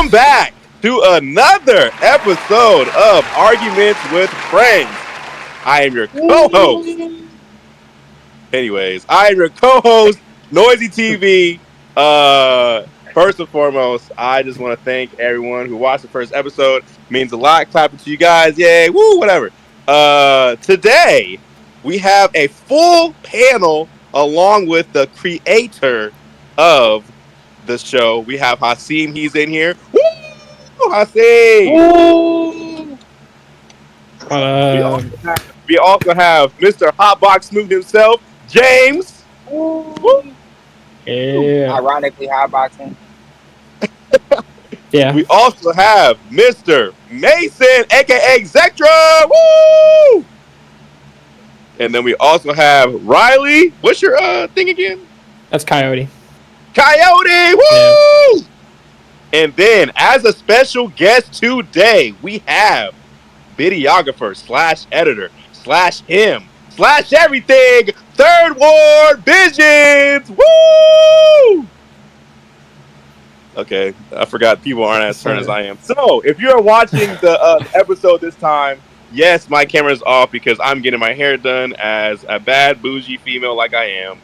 Welcome back to another episode of Arguments with Friends. I am your co-host. I am your co-host, Noisy TV. First and foremost, I just want to thank everyone who watched the first episode. It means a lot. Clapping to you guys. Yay. Woo, whatever. Today, we have a full panel along with the creator of the show. We have Hasim. He's in here. Woo, Hasim. Woo! We also have Mr. Hotbox Snoop himself, James. Woo. Yeah. Ironically, hotboxing. Yeah. We also have Mr. Mason, aka Zectra. Woo! And then we also have Riley. What's your thing again? That's Coyote. Coyote. Woo! And then, as a special guest today, we have videographer / editor / him / everything, Third Ward Visions. Woo! Okay, I forgot people aren't as turned as I am. So, if you're watching the episode this time, yes, my camera's off because I'm getting my hair done as a bad bougie female like I am.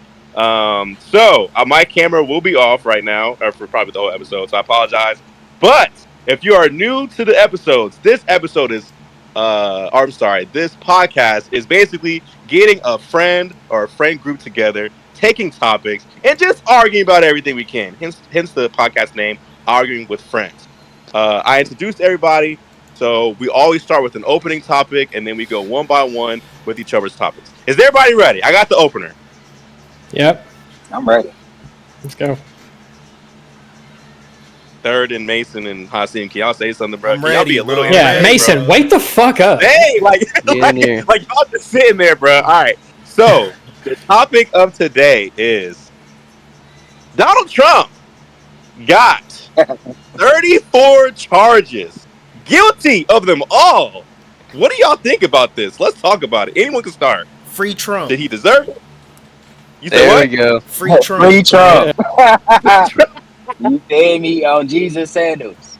So my camera will be off right now, or for probably the whole episode. So I apologize. But if you are new to the episodes, this episode is, this podcast is basically getting a friend or a friend group together, taking topics, and just arguing about everything we can. Hence the podcast name, Arguing with Friends. I introduced everybody, so we always start with an opening topic, and then we go one by one with each other's topics. Is everybody ready? I got the opener. Yep. I'm ready. Let's go. Third and Mason and Hasim, can y'all say something, bro? I'm Can y'all ready, be a little bro. Yeah, Alright, Mason, bro. wake the fuck up. Hey, like here. y'all just sitting there, bro. All right. So the topic of today is Donald Trump got 34 charges, guilty of them all. What do y'all think about this? Let's talk about it. Anyone can start. Free Trump. Did he deserve it? You said There what? we go. Free Trump. Free Trump. You fed me on Jesus sandals.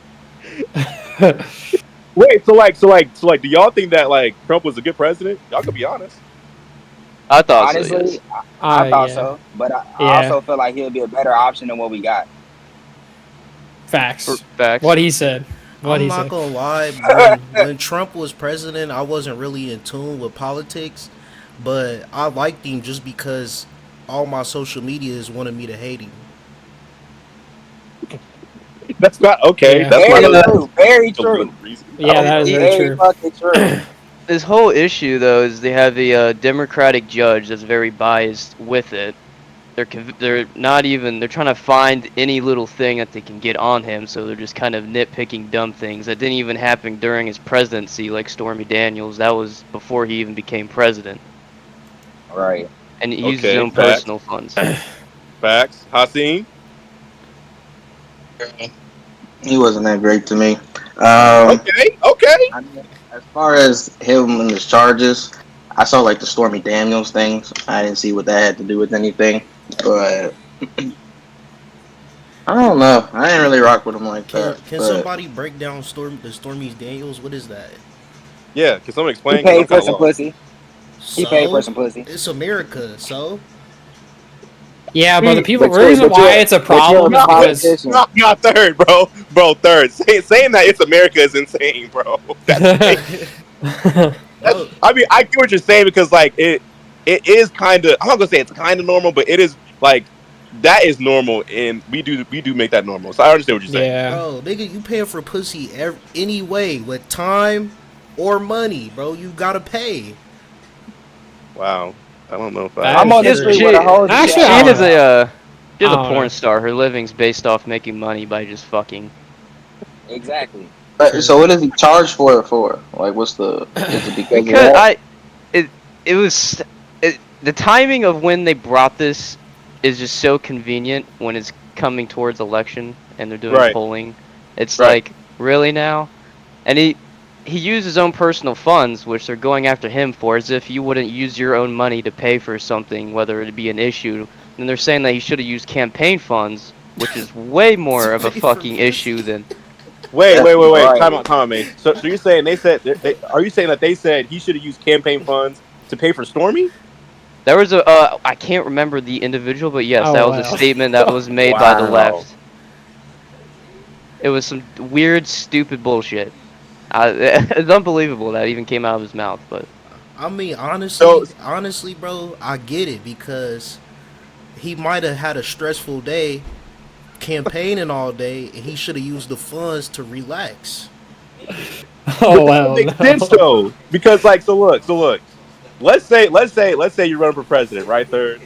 Wait, so do y'all think that like Trump was a good president? Y'all can be honest. I thought so. Honestly, Yes. I thought yeah. so, but I Yeah. also feel like he'll be a better option than what we got. Facts. Facts. What he said. What I'm he not said. gonna lie, when Trump was president, I wasn't really in tune with politics, but I liked him just because all my social medias wanted me to hate him. That's not okay. Yeah. That's Very not true. Very a true. good reason. Yeah, that is very Very true. fucking true. This whole issue, though, is they have a Democratic judge that's very biased with it. They're not even. They're trying to find any little thing that they can get on him, so they're just kind of nitpicking dumb things that didn't even happen during his presidency, like Stormy Daniels. That was before he even became president, Right. and he used his Okay, own facts. personal funds. Facts. Hasim? He wasn't that great to me. Okay. I mean, as far as him and his charges, I saw like the Stormy Daniels things. I didn't see what that had to do with anything, but I don't know. I didn't really rock with him like Can, that. can but somebody break down the Stormy Daniels? What is that? Yeah, can someone He explain? paid I'm for kinda some lost. pussy. He paid for some pussy. It's America, so Yeah, but the people But the reason but you're- why it's a but problem you're is a because politician. Not third, bro. Bro, third. Saying that it's America is insane, bro. oh, I mean, I get what you're saying because like it is kind of. I'm not gonna say it's kind of normal, but it is like that is normal, and we do make that normal. So I understand what you're saying. yeah. bro, nigga, you paying for pussy anyway with time or money, bro. You gotta pay. Wow. I don't know if I'm on the Yes, street she- with a whole actually, She I don't is she's I a don't porn know. star. Her living's based off making money by just fucking. Exactly. so what is he charged for it for? Like, what's the? Is it because of Because that? it was the timing of when they brought this is just so convenient when it's coming towards election and they're doing Right. polling. It's Right. like, really now? And he used his own personal funds, which they're going after him for, as if you wouldn't use your own money to pay for something, whether it be an issue. And they're saying that he should have used campaign funds, which is way more of a Pay for fucking pussy. issue than Wait. Right. Time out, mate. So you're saying are you saying that they said he should have used campaign funds to pay for Stormy? There was a I can't remember the individual, but yes, Oh, that was wow. a statement that was made by the Wow. left. It was some weird, stupid bullshit. It's unbelievable that even came out of his mouth, but I mean, So- honestly, bro, I get it because he might have had a stressful day campaigning all day, and he should have used the funds to relax. Oh wow. Makes no. sense though, because like, so look. Let's say you run for president, right? Third,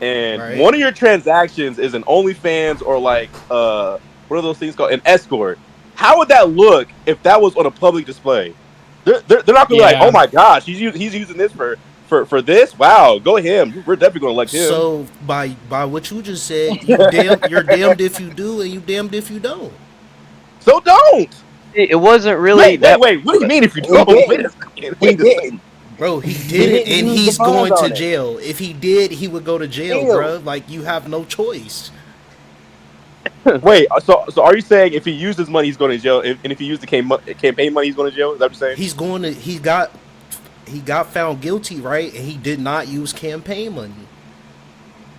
and Right. one of your transactions is an OnlyFans or like what are those things called? An escort. How would that look if that was on a public display? They're not gonna be like, Yeah. oh my gosh, he's using this for this. Wow, go him. We're definitely gonna elect him. So by what you just said, you're damned if you do and you damned if you don't. So don't. it wasn't really Wait. What do you mean if you don't? didn't. Wait a second. He didn't. Bro, he did it, and He used he's the funds going to on it. jail. If he did, he would go to jail, Jail. bro. Like, you have no choice. Wait, so are you saying if he used his money, he's going to jail, and if he used the campaign money, he's going to jail? Is that what you're saying? He's going to. He got found guilty, right? And he did not use campaign money.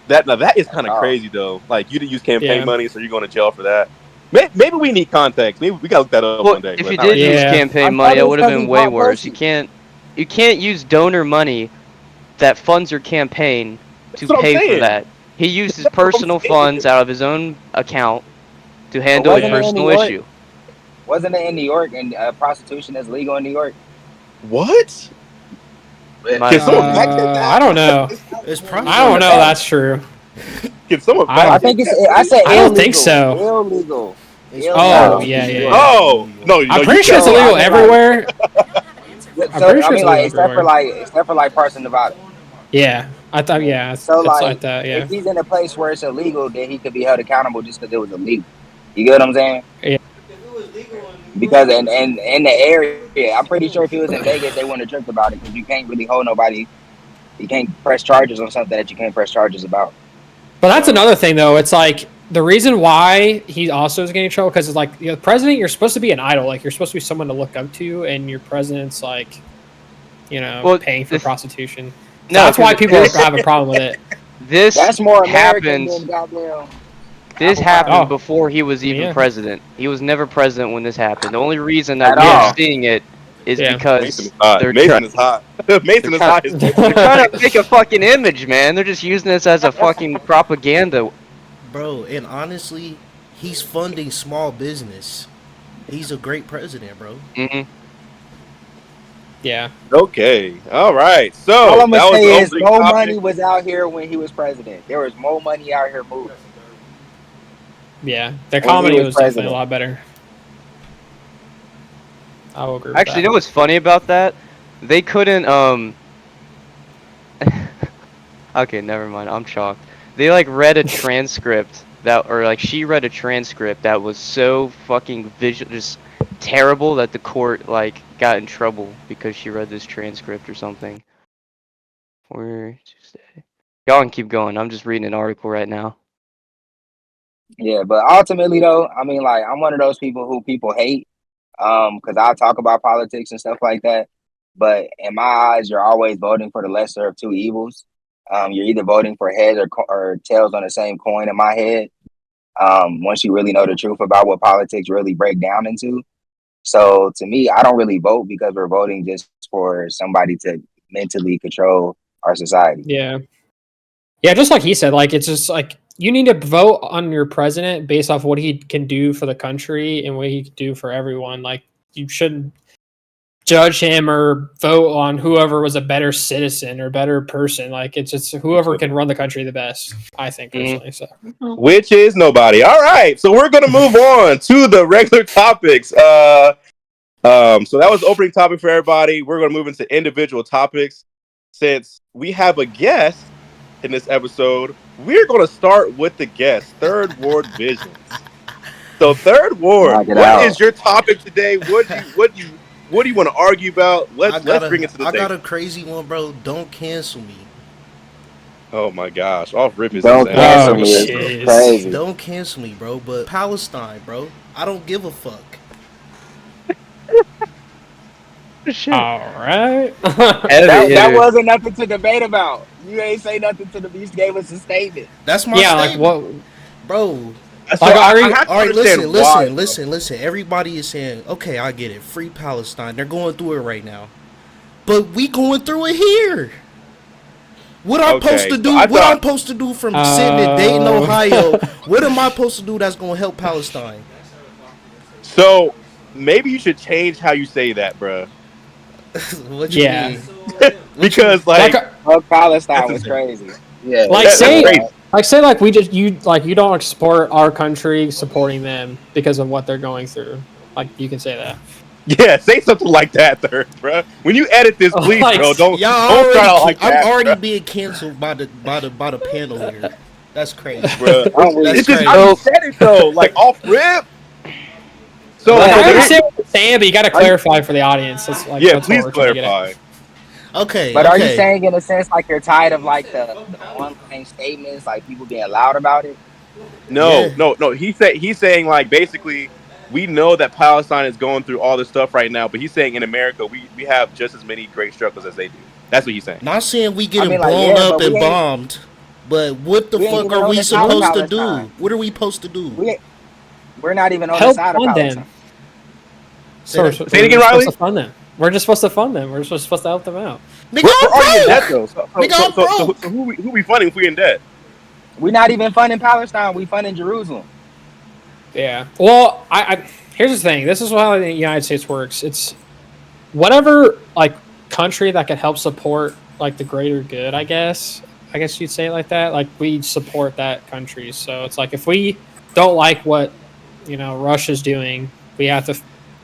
That is kind of Oh. crazy though. Like you didn't use campaign Yeah. money, so you're going to jail for that. Maybe we need context. Maybe we gotta look that up well, one day. if but you not did right now. use Yeah. campaign I money, thought it it was would have 'cause been he's way not worse. pussy. You can't use donor money that funds your campaign to That's what I'm pay for saying. that. He used his That's what I'm personal saying. funds out of his own account to handle a wasn't it in personal New York? issue. Wasn't it in New York and prostitution is legal in New York? What? My- Can someone fact check that? I don't know. It's probably. I don't know. That's true. Can someone I fact I check think that? it's. I said I don't illegal. think so. Illegal. It's Oh, probably yeah, New yeah, York. yeah. Oh no! I'm pretty sure it's so, illegal I mean, everywhere. So, pretty sure I it's mean, like illegal except for like parts in Nevada. Yeah, I thought. Yeah, it's So like, like, that. Yeah. if he's in a place where it's illegal, then he could be held accountable just because it was illegal. You get what I'm saying? Yeah. Because in the area, I'm pretty sure if he was in Vegas, they wouldn't have tripped about it because you can't really hold nobody. You can't press charges on something that you can't press charges about. But that's another thing, though. It's like the reason why he also is getting in trouble because it's like the president. You're supposed to be an idol. Like you're supposed to be someone to look up to, and your president's like, Well, paying for this- prostitution. So No, that's why 'cause people this- have a problem with it. This That's more American happened. than goddamn. This Oh. happened before he was even Yeah. president. He was never president when this happened. The only reason that At we're all. seeing it is Yeah. Mason because is hot. they're Mason trying- is hot. Mason is trying- hot. they're trying to make a fucking image, man. They're just using this as a fucking propaganda. Bro, and honestly, he's funding small business. He's a great president, bro. hmm Yeah. Okay. All right. So All I'm that gonna was say the is, opening more topic. money was out here when he was president. There was more money out here moving. Yeah. Their When he comedy was was definitely president. a lot better. I will agree with Actually, you that. know what's funny about that? They couldn't. Okay, never mind. I'm shocked. They like read a transcript she read a transcript that was so fucking just terrible that the court like got in trouble because she read this transcript or something. For Tuesday. Y'all can keep going. I'm just reading an article right now. Yeah, but ultimately though, I mean, like, I'm one of those people who people hate, because I talk about politics and stuff like that. But in my eyes, you're always voting for the lesser of two evils. You're either voting for heads or tails on the same coin. In my head, once you really know the truth about what politics really break down into. So to me, I don't really vote because we're voting just for somebody to mentally control our society. Yeah. Yeah, just like he said, like it's just like you need to vote on your president based off what he can do for the country and what he can do for everyone. Like you shouldn't judge him or vote on whoever was a better citizen or better person. Like it's just whoever can run the country the best, I think personally. So Which is nobody. All right, so we're gonna move on to the regular topics. So that was the opening topic for everybody. We're gonna move into individual topics. Since we have a guest in this episode, we're gonna start with the guest, Third Ward Visions. So Third Ward, Knock it what out. is your topic today? What do you want to argue about? Let's bring it to the I table. got a crazy one, bro. Don't cancel me. Oh my gosh, off rip his Don't ass. cancel Oh, me. shit. It's crazy. Don't cancel me, bro. But Palestine, bro. I don't give a fuck. Shit. All right. That wasn't nothing to debate about. You ain't say nothing to the. You just gave us a statement. That's my yeah, like statement, what? bro. So Like, I are you- have to All right, understand listen, why. listen. Everybody is saying, okay, I get it. Free Palestine. They're going through it right now, but we going through it here. What I'm supposed to So do? I What I'm thought supposed to do from sitting in Dayton, Oh. Ohio? What am I supposed to do that's gonna help Palestine? so. Maybe you should change how you say that, bruh. What you Yeah. mean? Because Like, Fuck Palestine that's was insane. crazy. Yeah, like That's say, crazy. like we just you don't support our country supporting them because of what they're going through. Like you can say that. Yeah, say something like that, third, bruh. When you edit this, please, Like, bro, don't Y'all start already. out like I'm that, already bruh. being canceled by the panel here. That's crazy. Bruh. I'm It's weak. just crazy. how you said it though, like off rip. So, Like, Yeah, I so understand what you're saying, but you got to Are you- clarify for the audience. That's like yeah, that's what please we're trying to get at. clarify. Okay, But are you okay. saying in a sense like you're tired of like the online statements, like people being loud about it? No, Yeah. no, no. He's saying like basically we know that Palestine is going through all this stuff right now, but he's saying in America we have just as many great struggles as they do. That's what he's saying. Not saying we I getting mean, like, blown yeah, up but and bombed, but what the we ain't fuck even are on we the side of supposed to do? Palestine. What are we supposed to do? We're not even on the Help side of fund Palestine. them. Say So we're, that. so Say it we're again, just supposed Riley. to fund them. We're just supposed to fund them. We're just supposed to help them out. Nigga, We're already in I'm debt broke. though. Nigga, I'm broke. So who we funding if we in debt? We're not even funding Palestine. We funding Jerusalem. Yeah. Well, I here's the thing. This is how the United States works. It's whatever like country that can help support like the greater good. I guess you'd say it like that. Like we support that country. So it's like if we don't like what Russia's doing, we have to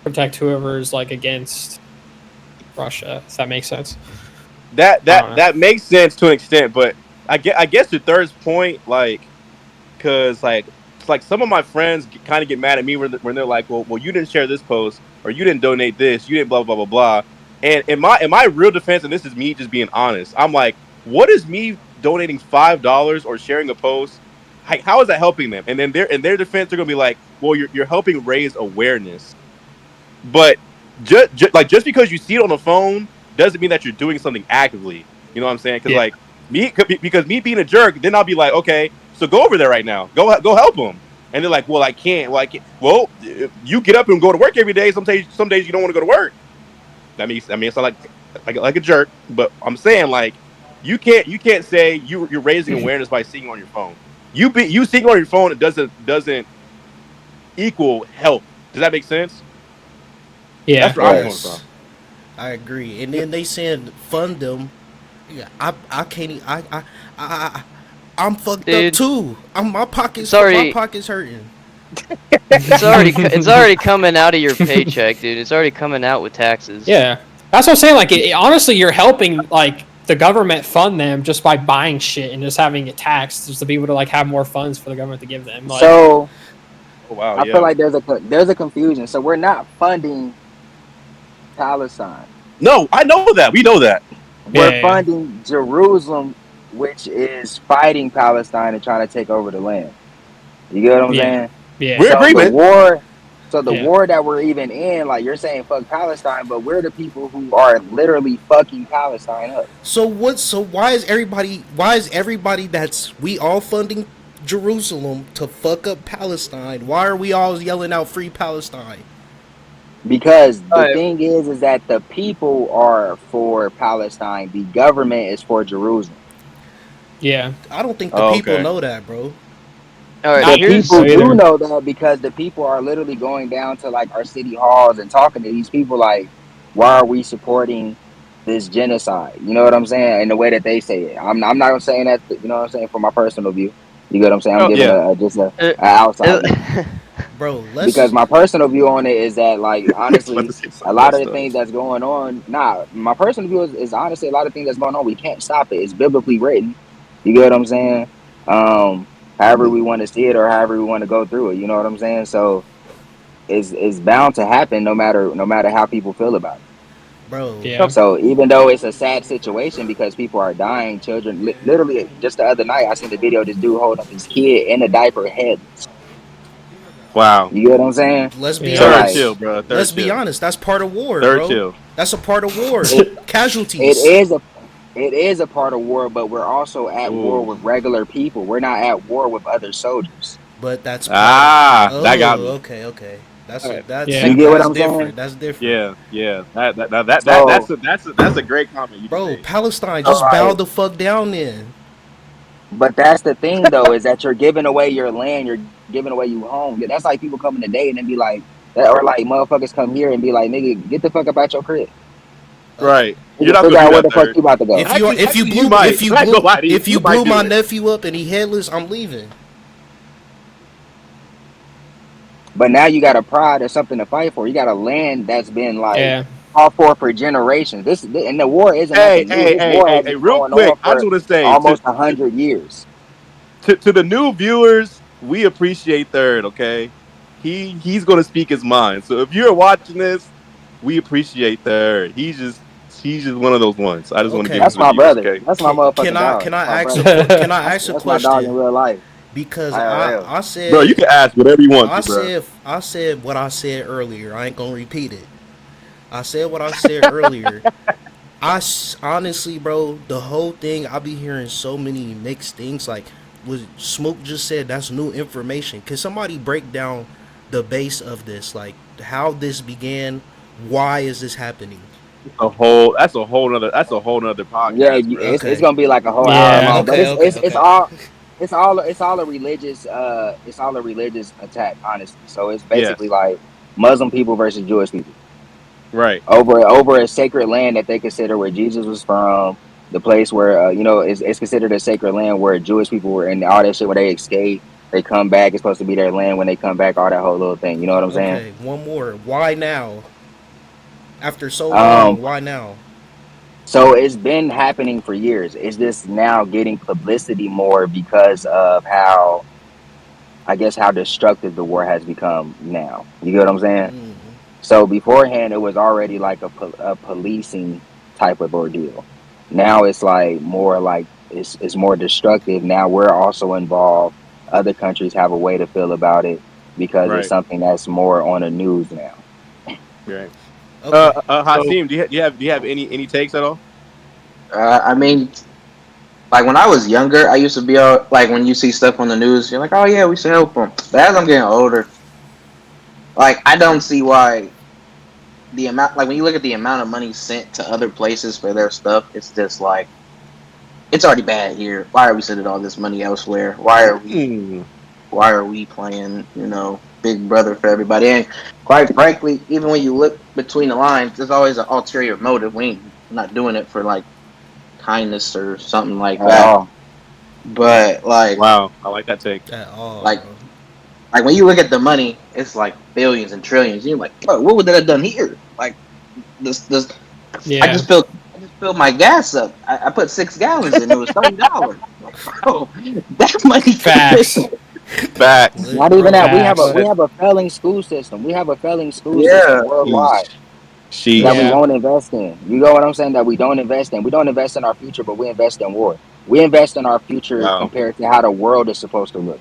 protect whoever's like against Russia. If that makes sense. That I don't know. that makes sense to an extent, but I guess your third's point, like, because like it's like some of my friends kind of get mad at me when they're like, well, you didn't share this post or you didn't donate this, you didn't blah blah blah blah. And in my real defense, and this is me just being honest, I'm like, what is me donating $5 or sharing a post? How is that helping them? And then in their defense, they're gonna be like, well, you're helping raise awareness, but just because you see it on the phone doesn't mean that you're doing something actively. You know what I'm saying? Because Yeah. like because me being a jerk, then I'll be like, okay, so go over there right now, go help them. And they're like, well, I can't. Well, I can't. Well, you get up and go to work every day. Some days you don't want to go to work. I mean, it's not like a jerk, but I'm saying like you can't say you're raising awareness by seeing on your phone. You seeing on your phone, it doesn't equal help. Does that make sense? Yeah. That's where I'm coming Yes, from. I agree. And then they saying fund them. Yeah, I can't. I'm fucked Dude. up too. My pockets hurting. It's already coming out of your paycheck, dude. It's already coming out with taxes. Yeah. That's what I'm saying. Like, honestly, you're helping like the government fund them just by buying shit and just having it taxed, just to be able to like have more funds for the government to give them. Like, So Oh wow, I yeah. feel like there's a confusion. So we're not funding Palestine. No, I know that. We know that. We're Yeah. funding Jerusalem, which is fighting Palestine and trying to take over the land. You get what I'm Yeah. saying? yeah. We're So agreement. the Yeah. war that we're even in, like you're saying, fuck Palestine, but we're the people who are literally fucking Palestine up. So what? So why is everybody? That's we all funding Jerusalem to fuck up Palestine? Why are we all yelling out "Free Palestine"? Because the Alright. thing is that the people are for Palestine. The government is for Jerusalem. Yeah. I don't think the Oh, people okay. know that, bro. All right, Not The here's people either. do know that because the people are literally going down to like our city halls and talking to these people like, why are we supporting this genocide? You know what I'm saying? In the way that they say it. I'm not saying that, you know what I'm saying, from my personal view. You get what I'm saying? I'm Oh, giving yeah. just a uh, outside view. Bro, Because let's. my personal view on it is that, like, It's about honestly, to say a something lot of messed the up. things that's going on, my personal view is honestly a lot of things that's going on. We can't stop it. It's biblically written. You get what I'm saying? However we want to see it or however we want to go through it. You know what I'm saying? So it's bound to happen no matter how people feel about it. Bro, Yeah. So even though it's a sad situation because people are dying, children, literally just the other night I seen the video of this dude holding up his kid in a diaper headless. Wow. You get what I'm saying? let's be Yeah. Third like- chill, honest. bro. Third Let's be chill. honest. That's part of war, Third bro. chill. That's a part of war. It Casualties. it is a part of war, but we're also at war with regular people. We're not at war with other soldiers. But that's That got me. Okay. That's Alright. that's Yeah. You get what that's I'm different. saying? That's different. Yeah. So- That's a great comment. You Bro, made. Palestine, So, just bow like- the fuck down then. But that's the thing, though, is that you're giving away your land, you're giving away your home. That's like people coming today and then be like, or like motherfuckers come here and be like, nigga, get the fuck up out your crib. Right. You You're not figure out gonna where do the that. fuck you about to go. Actually, you might. I ain't gonna lie to you. if You you might blew do my it. nephew up and he headless, I'm leaving. But now you got a pride or something to fight for. You got a land that's been like Yeah. fought for generations. This and the war isn't nothing new. This war has been real going quick. on I just for want to say almost 100 years. to the new viewers, we appreciate Third. Okay, he's gonna speak his mind. So if you're watching this, we appreciate Third. He's just one of those ones. I just want to Okay. give That's him my some views, brother. okay? That's my motherfucking dog. Can I That's ask my a brother. can I ask a That's my dog in question? real life. Because IRL. I said Bro, you can ask whatever you want to, bro. I said what I said earlier. I ain't gonna repeat it. I said what I said earlier. Honestly, bro, the whole thing, I be hearing so many mixed things. Like what Smoke just said, that's new information. Can somebody break down the base of this? Like how this began? Why is this happening? That's a whole nother podcast. Yeah, bro. it's gonna be like a whole Yeah. hour long. But Okay, it's all a religious attack, honestly. So it's basically like Muslim people versus Jewish people Right. over a sacred land that they consider where Jesus was from, the place where it's considered a sacred land where Jewish people were and all that shit. Where they escape, they come back. It's supposed to be their land when they come back. All that whole little thing. You know what I'm saying? Okay, one more. Why now? After so long, why now? So it's been happening for years. It's just now getting publicity more because of how destructive the war has become now. You get what I'm saying? Mm. So beforehand, it was already like a policing type of ordeal. Now it's like more like it's more destructive. Now we're also involved. Other countries have a way to feel about it because Right. it's something that's more on the news now. Right. Okay. Hasim, do you have any takes at all? I mean, like when I was younger, I used to be out, like when you see stuff on the news, you're like, oh yeah, we should help them. But as I'm getting older, like I don't see why the amount, like when you look at the amount of money sent to other places for their stuff, it's just like it's already bad here. Why are we sending all this money elsewhere? Why are we playing, Big Brother for everybody? And quite frankly, even when you look between the lines, there's always an ulterior motive. We ain't not doing it for like kindness or something like At that. all. But like, Wow, I like that take. At all, Like- bro. like when you look at the money, it's like billions and trillions. You're like, bro, what would that have done here? Like this. Yeah. I just filled my gas up. I put 6 gallons in. It was $30. Bro, that money. Facts. Facts. Not even that. Facts. We have a failing school system. We have a failing school Yeah. system worldwide She. that we Yeah. won't invest in. You know what I'm saying? That we don't invest in. We don't invest in our future, but we invest in war. We invest in our future Wow. compared to how the world is supposed to look.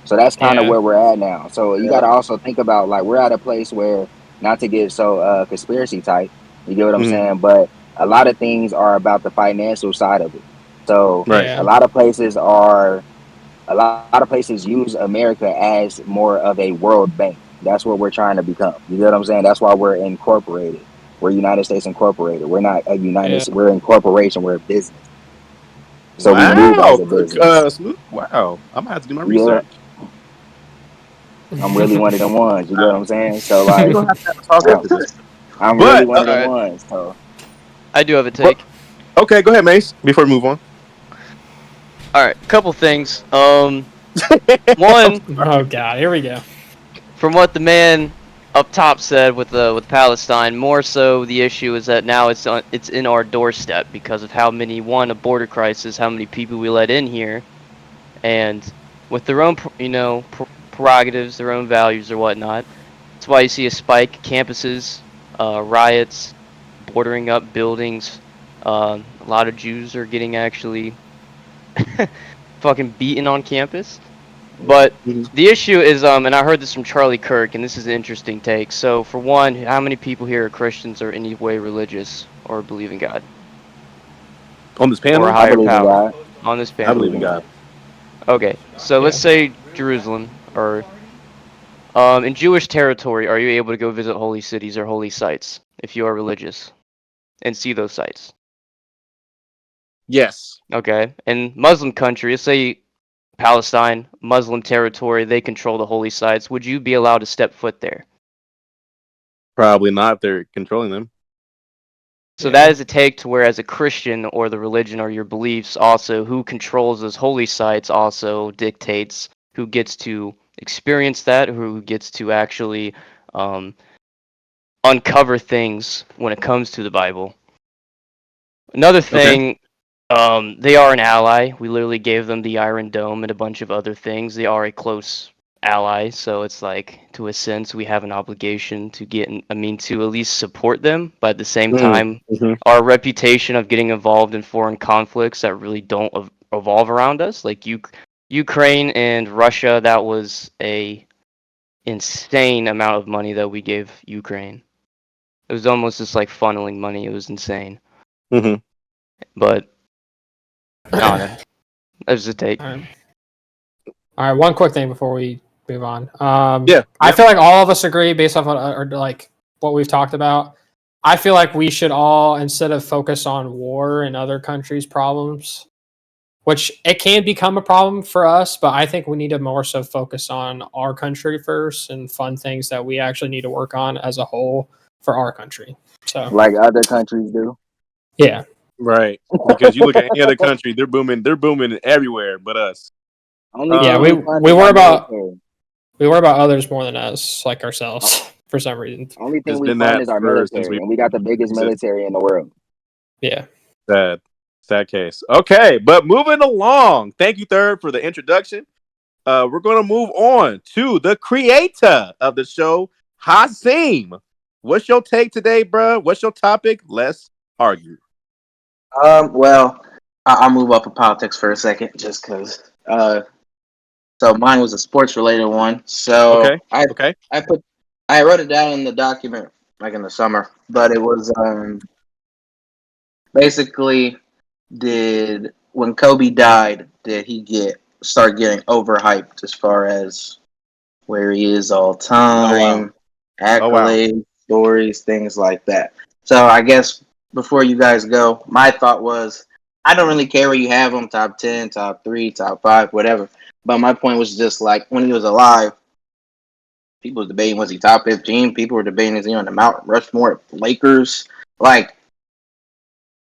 So that's kind of Yeah. where we're at now. So you got to also think about like we're at a place where, not to get so conspiracy type, you get what I'm Mhm. saying? But a lot of things are about the financial side of it. So Right. Yeah. a lot of places use America as more of a world bank. That's what we're trying to become. You know what I'm saying? That's why we're incorporated. We're United States Incorporated. We're not a United. We're in corporation. We're a business. So we move as a business. Smooth. Wow, I'm gonna have to do my Yeah. research. I'm really one of them ones. You know what I'm saying? So like, We're gonna have to have a talk after this. I'm But, really one of them alright. ones. So I do have a take. Okay, go ahead, Mace. Before we move on. All right, couple things. One, Oh god, here we go. from what the man up top said with Palestine, more so the issue is that now it's in our doorstep because of how many a border crisis, how many people we let in here, and with their own prerogatives, their own values or whatnot. That's why you see a spike, campuses, riots, bordering up buildings. A lot of Jews are getting actually fucking beaten on campus. But Mhm. the issue is, and I heard this from Charlie Kirk, and this is an interesting take. So, for one, how many people here are Christians or any way religious or believe in God On this or a panel, I higher believe in power God. on this I I panel? believe believe in in God. God. Okay, so let's Yeah. say Jerusalem or in Jewish territory, are you able to go visit holy cities or holy sites if you are religious and see those sites? Yes. Okay, in Muslim countries, say Palestine, Muslim territory, they control the holy sites. Would you be allowed to step foot there? Probably not if they're controlling them. So Yeah. that is a take to where, as a Christian or the religion or your beliefs, also who controls those holy sites also dictates who gets to experience that, who gets to actually um, uncover things when it comes to the Bible. Another Okay. thing, they are an ally. We literally gave them the Iron Dome and a bunch of other things. They are a close ally, so it's like, to a sense, we have an obligation to to at least support them. But at the same time, Mm-hmm. our reputation of getting involved in foreign conflicts that really don't evolve around us, like Ukraine and Russia, that was a insane amount of money that we gave Ukraine. It was almost just like funneling money. It was insane. Mm-hmm. But I don't know. That was a take. All right. All right. One quick thing before we move on. Yeah. I feel like all of us agree based off or like what we've talked about. I feel like we should all, instead of focus on war and other countries' problems, which it can become a problem for us, but I think we need to more so focus on our country first and fund things that we actually need to work on as a whole for our country. So Like other countries do. yeah, Right. Because you look at any other country, they're booming. They're booming everywhere, but us. Only yeah, thing we we fund we is worry our about military. others more than us, like O- ourselves, for some reason. Only thing It's we been fund that is our for since military, we and we got the biggest exist. military in the world. Yeah. Sad case. Okay, but moving along. Thank you, Third, for the introduction. We're going to move on to the creator of the show, Hasim. What's your take today, bro? What's your topic? Let's argue. Well, I'll move up in politics for a second, just because. So mine was a sports related one. So Okay. Okay. I wrote it down in the document like in the summer, but it was basically, did when Kobe died, did he start getting overhyped as far as where he is all Oh wow. time, Oh wow. accolades, stories, things like that. So I guess before you guys go, my thought was I don't really care where you have him, top 10, top 3, top 5, whatever. But my point was just like when he was alive, people were debating was he top 15? People were debating is he on the Mount Rushmore Lakers? Like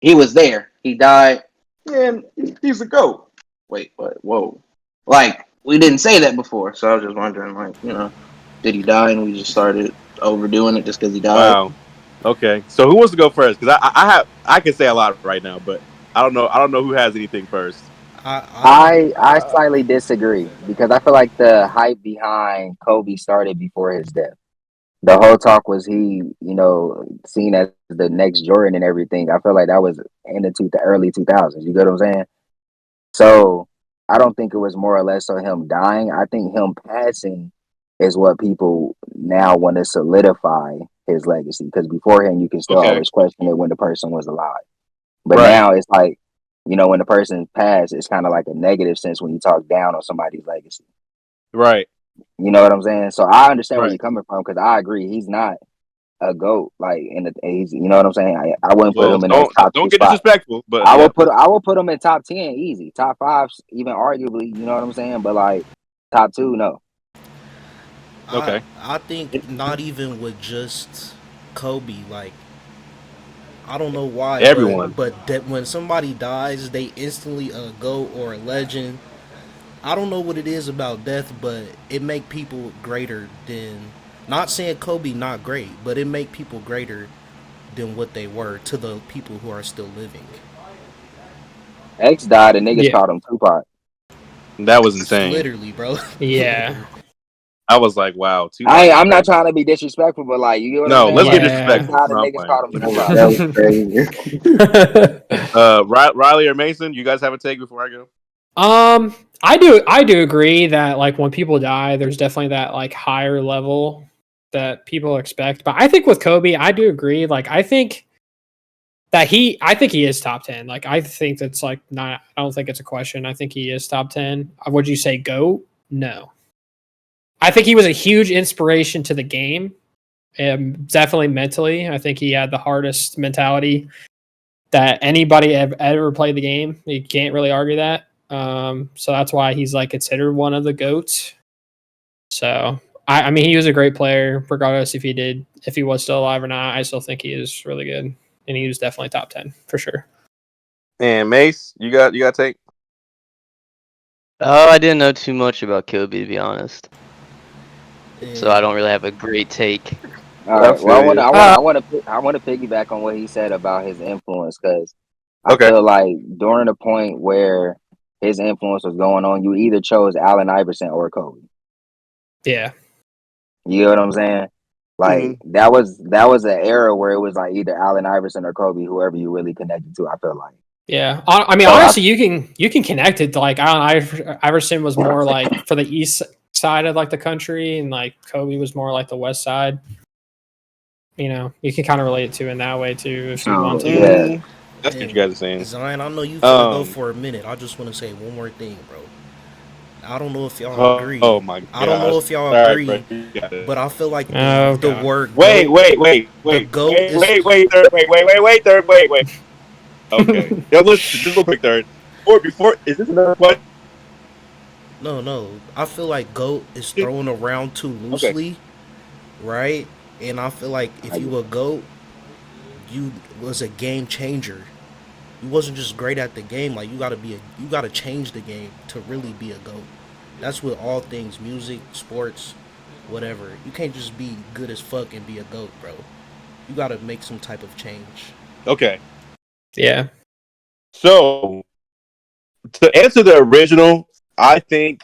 he was there. He died. And he's a GOAT. Wait, what? Whoa. Like, we didn't say that before, so I was just wondering, like, did he die and we just started overdoing it just because he died? Wow. Okay. So who wants to go first? Because I can say a lot right now, but I don't know who has anything first. I slightly disagree because I feel like the hype behind Kobe started before his death. The whole talk was he, seen as the next Jordan and everything. I feel like that was in the early 2000s. You get what I'm saying? So I don't think it was more or less on him dying. I think him passing is what people now want to solidify his legacy. Because beforehand, you can still Okay. always question it when the person was alive. But Right. now it's like, when the person passed, it's kind of like a negative sense when you talk down on somebody's legacy. Right. You know what I'm saying? So I understand where Right. you're coming from because I agree. He's not a GOAT. Like he's, you know what I'm saying? I wouldn't put Well, him in that top two don't get spot. disrespectful, but I yeah. will put him in top 10 easy. Top 5 even arguably, you know what I'm saying? But like top 2, no. Okay. I think not even with just Kobe, like I don't know why, Everyone. but that when somebody dies, they instantly a GOAT or a legend. I don't know what it is about death, but it make people greater than. Not saying Kobe not great, but it make people greater than what they were to the people who are still living. X died and niggas Yeah. called him Tupac. That was insane. Literally, bro. Yeah. I was like, wow, Tupac is I'm not crazy. trying to be disrespectful, but like you get what I'm No, saying? let's get Like Yeah. X disrespectful. died and No, I'm niggas playing. called him Let me get Tupac. That disrespectful. was crazy. Riley or Mason, you guys have a take before I go? I do agree that like when people die, there's definitely that like higher level that people expect. But I think with Kobe, I do agree. Like I think he is top 10. Like I think that's like not. I don't think it's a question. I think he is top 10. Would you say GOAT? No. I think he was a huge inspiration to the game. Definitely mentally, I think he had the hardest mentality that anybody ever played the game. You can't really argue that. So that's why he's like considered one of the GOATs. So I mean, he was a great player, regardless if he was still alive or not. I still think he is really good, and he was definitely top 10 for sure. And Mace, you got take. Oh, I didn't know too much about Kobe, to be honest. So I Yeah. don't really have a great take. All right. feel Well, you. I want to piggyback on what he said about his influence because I Okay. feel like during the point where his influence was going on, you either chose Allen Iverson or Kobe. Yeah. You know what I'm saying? Like that was an era where it was like either Allen Iverson or Kobe, whoever you really connected to. I feel like. Yeah, I mean, honestly, you can connect it to like Iverson was more like for the east side of like the country, and like Kobe was more like the west side. You know, you can kind of relate it to in that way too if you want to. Yeah. That's what you guys are saying. Zion, I know you finna go for a minute. I just want to say one more thing, bro. I don't know if y'all agree. Oh my god. I don't know if y'all Sorry, agree, bro. You got it. but I feel like Oh, the God. word Wait, GOAT, wait, third, wait. Okay. Yo, listen, just real quick, third. Before, is this another question? No. I feel like GOAT is thrown around too loosely, right? And I feel like if you a GOAT, you was a game changer. You wasn't just great at the game. Like you gotta change the game to really be a GOAT. That's with all things music, sports, whatever. You can't just be good as fuck and be a GOAT, bro. You gotta make some type of change. Okay. Yeah, So, to answer the original, I think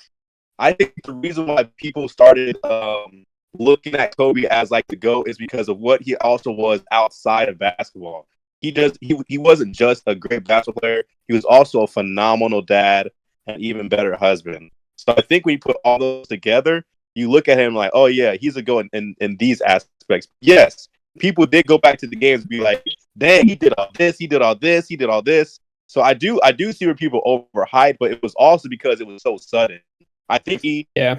the reason why people started looking at Kobe as like the GOAT is because of what he also was outside of basketball. He wasn't just a great basketball player. He was also a phenomenal dad and even better husband. So I think when you put all those together, you look at him like, oh yeah, he's a GOAT in these aspects. Yes, people did go back to the games and be like, dang, he did all this, he did all this, he did all this. So I do see where people overhype, but it was also because it was so sudden. I think yeah,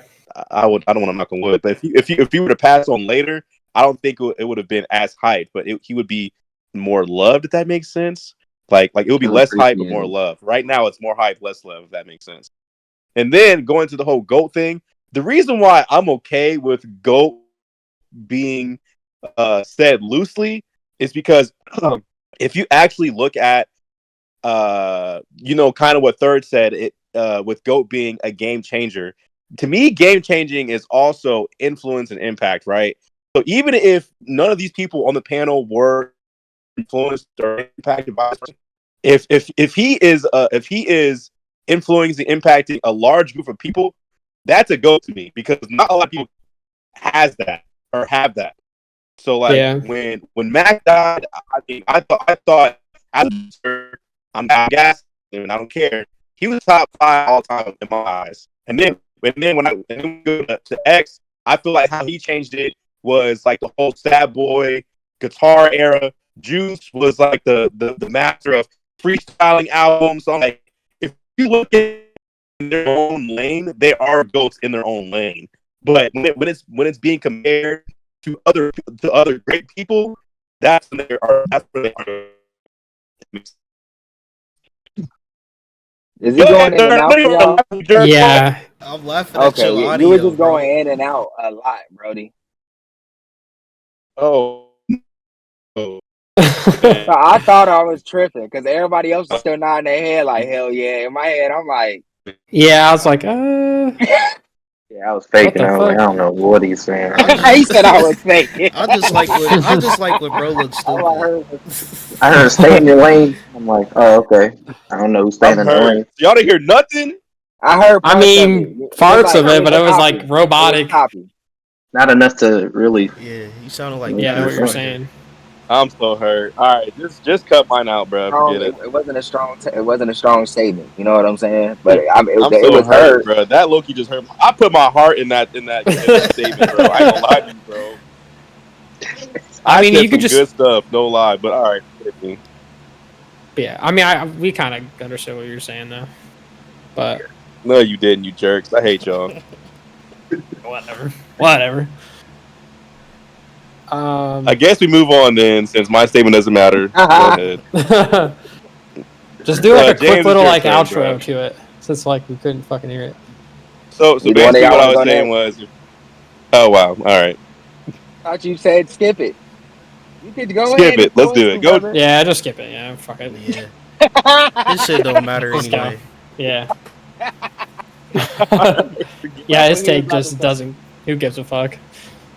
I don't want to knock on wood, but if he were to pass on later, I don't think it would have been as hype, but he would be more loved, if that makes sense. Like it would be less hype but more love. Right now, it's more hype, less love, if that makes sense. And then going to the whole GOAT thing, the reason why I'm okay with GOAT being said loosely is because if you actually look at kind of what Third said, it with GOAT being a game changer. To me, game changing is also influence and impact, right? So even if none of these people on the panel were influenced or impacted by this, if he is influencing, impacting a large group of people, that's a GOAT to me because not a lot of people has that or have that. So like yeah. when Mac died, I thought as a I'm gassed and I don't care. He was top 5 all time in my eyes. And then when we go to X, I feel like how he changed it was like the whole sad boy guitar era. Juice was like the master of freestyling albums. So I'm like, if you look at their own lane, they are GOATs in their own lane. But when it's being compared to other great people, that's when they are. Is he going in and out for y'all? Yeah. I'm laughing at your Okay, audio, you were just bro. going in and out a lot, Brody. Oh. So I thought I was tripping because everybody else was still nodding their head like hell yeah. In my head, I'm like, Yeah, I was like, Yeah, I was faking. What the I was like, fuck? I don't know what he's saying. he said I was faking. I just like when bro looks All I stupid. heard was, I heard stay in your lane. I'm like, oh, okay. I don't know who's staying in the lane. Y'all didn't hear nothing? I heard I parts mean, of it. parts of it, but it was choppy. like robotic. It was choppy. Not enough to really. Yeah, he sounded like Yeah, I know what you're Pathfinder. saying. I'm so hurt. All right, just cut mine out, bro. strong. Forget it. It wasn't a strong. It wasn't a strong statement. You know what I'm saying? But I'm it so was hurt, heard. bro. That Loki just hurt. I put my heart in that statement, bro. I ain't gonna lie to you, bro. I mean, said you could some just good stuff, no lie. But all right, yeah. I mean, we kind of understood what you were saying though, but no, you didn't, you jerks. I hate y'all. whatever. I guess we move on then, since my statement doesn't matter. Go ahead. Just do like a James, quick it's little your like turn, outro bro. to it, since like we couldn't fucking hear it. So Either one of basically, y'all what I wanna was go saying was, oh wow, all right, Thought you said skip it. You could go skip ahead. it. Let's do it. Go. brother. Yeah, just skip it. Yeah, fuck it. Yeah, this shit don't matter Let's go. anyway. Yeah. Yeah, his We need take to talk just about- doesn't. Who gives a fuck?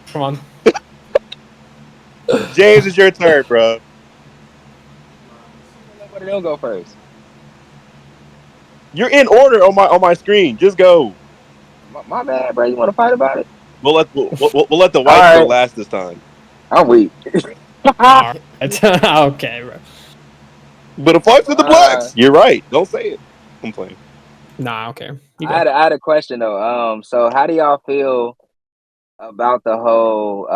Come on. James, it's your turn, bro. Let one of them go first. You're in order on my screen. Just go. My bad, bro. You want to fight about it? We'll let the whites All go right. last this time. I'm weak. All right. Okay, bro. But if fight for the blacks, you're right. Don't say it. Complain. Nah, okay. You I go. had a question though. So how do y'all feel about the whole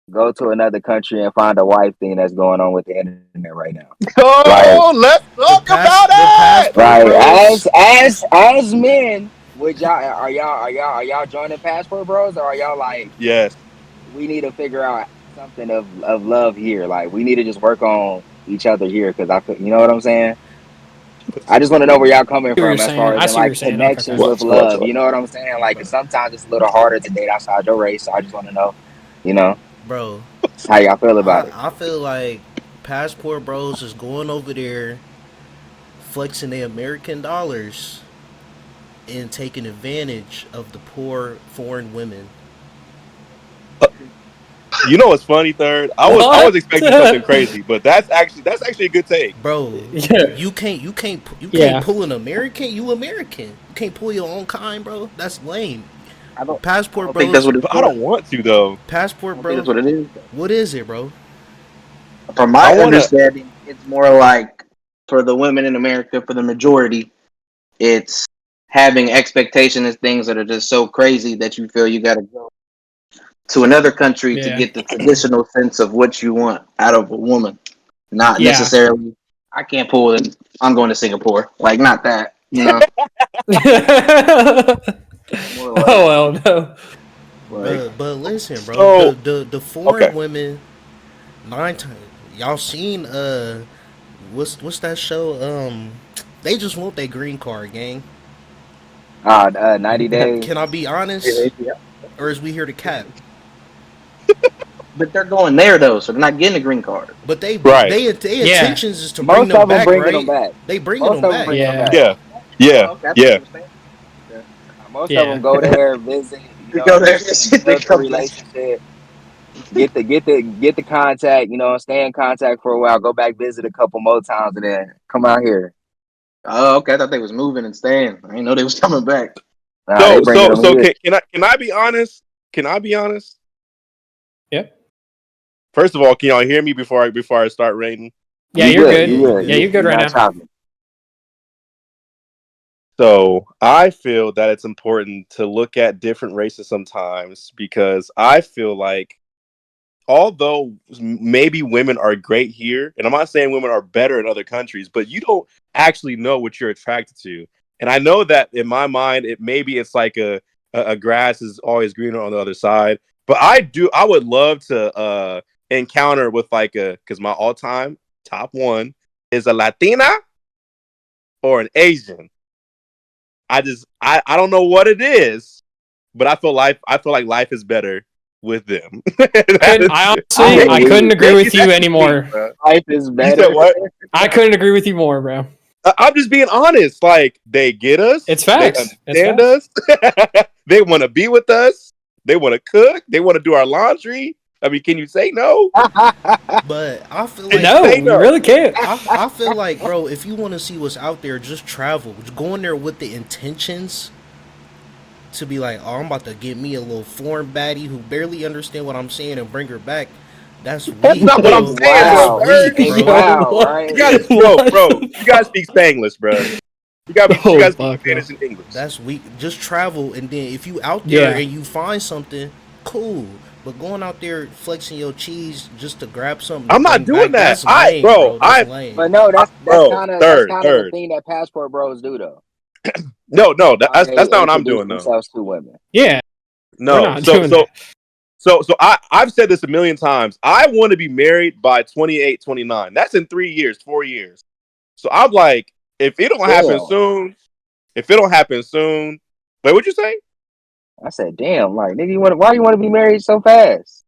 go to another country and find a wife thing that's going on with the internet right now? Oh, let's talk about it. Right. As men, would y'all are y'all joining Passport Bros, or are y'all like, Yes. we need to figure out something of love here? Like, we need to just work on each other here, because I feel, you know what I'm saying? I just want to know where y'all coming what you're from as saying. far I as see what you're like saying. Okay, connections okay. with love. You know what I'm saying? Like, sometimes it's a little harder to date outside your race. So I just want to know, you know, Bro, how y'all feel about it. I feel like Passport Bros is going over there, flexing the American dollars, and taking advantage of the poor foreign women. You know what's funny, Third? I was expecting something crazy, but that's actually a good take. Bro, Yeah. you can't Yeah. pull an American. You American. You can't pull your own kind, bro. That's lame. I don't Passport think that's Bros. what it's But I don't want to though. Passport I think Bros. that's what it is. What is it, bro? From my I wanna- understanding, it's more like for the women in America, for the majority, it's having expectations and things that are just so crazy that you feel you got to go to another country to Yeah. get the traditional sense of what you want out of a woman. Not Yeah. necessarily, I can't pull it. I'm going to Singapore. Like, not that. You know, more like, Oh well, no. like But listen, bro. So- The foreign okay. women, 9 times. Y'all seen what's that show? They just want their green card, gang. 90 days. Can I be honest, or is we here to cap? but they're going there though, so they're not getting a green card. But they Right. they Yeah. intentions is to bring Most them of them back, bringing right? them back. They bringing Most them of them back. bringing Yeah. them back. Yeah. Yeah. Okay, that's Yeah. what you're saying. Most Yeah. of them go there, visit, They go there, build they the come back. relationship, get the contact, stay in contact for a while, go back visit a couple more times, and then come out here. Oh, okay. I thought they was moving and staying. I didn't know they was coming back. Nah, they bringing them here. Can I be honest? Can I be honest? Yep. First of all, can y'all hear me before I start rating? Yeah, You you're good, good. you good. Yeah, you're good You're right not now. choppy. So I feel that it's important to look at different races sometimes, because I feel like although maybe women are great here, and I'm not saying women are better in other countries, but you don't actually know what you're attracted to. And I know that in my mind, it's like a grass is always greener on the other side. But I would love to encounter with because my all time top one is a Latina or an Asian. I don't know what it is, but I feel like life is better with them. I couldn't agree with you anymore. Life is You better. said what? I couldn't agree with you more, bro. I'm just being honest. Like, they get us. It's facts. They understand us. They want to be with us. They want to cook. They want to do our laundry. I mean, can you say no? But I feel like No, Say you no. really can't. I feel like, bro, if you want to see what's out there, just travel. Just go in there with the intentions to be like, oh, I'm about to get me a little foreign baddie who barely understand what I'm saying and bring her back. That's weak. That's not what I'm bro. saying, Wow. bro. Bird. Weak, Hey, bro. wow, what? right? You guys, What? bro, you guys speak Spanglish, bro. You guys Oh, speak fuck, Spanish and English. That's weak. Just travel, and then if you out there Yeah. and you find something, cool. But going out there flexing your cheese just to grab something, to I'm not bring doing back, that. That's lame, bro. That's lame. But no, that's bro, kind of third. the thing that passport bros do though. No, How that's not what I'm introduce doing though. themselves to women. Yeah, we're No, not doing so that. I've said this a million times. I want to be married by 28, 29. That's in 3 years, 4 years. So I'm like, if it don't happen soon, wait, what'd you say? I said, damn, like nigga, why you want to be married so fast?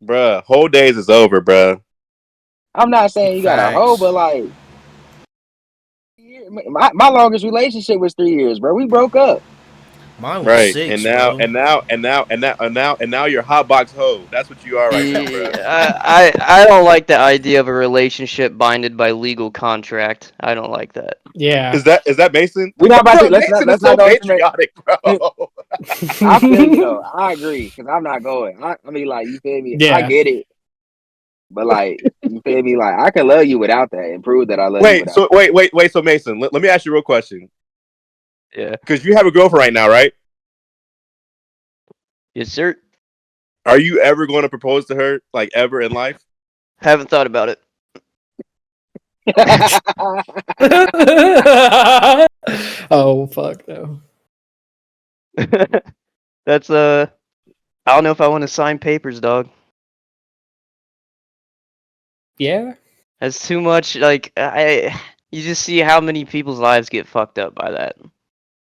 Bruh, whole days is over, bruh. I'm not saying you got a hoe, Facts. but like my longest relationship was 3 years, bro. We broke up. Mine was Right. 6, And now bro. you're hot box hoe. That's what you are right now, bruh. I don't like the idea of a relationship binded by legal contract. I don't like that. Yeah. Is that Mason? We're not about Bro, to let's Mason is not so go into patriotic, bro. I feel you though. I agree because I'm not going. I mean, like you feel me? I Yeah. get it, but like you feel me? Like I can love you without that and prove that I love you without. Wait. So Mason, let me ask you a real question. Yeah. Because you have a girlfriend right now, right? Yes, sir. Are you ever going to propose to her, like ever in life? Haven't thought about it. Oh fuck no. That's I don't know if I want to sign papers, dog. Yeah. That's too much. Like you just see how many people's lives get fucked up by that.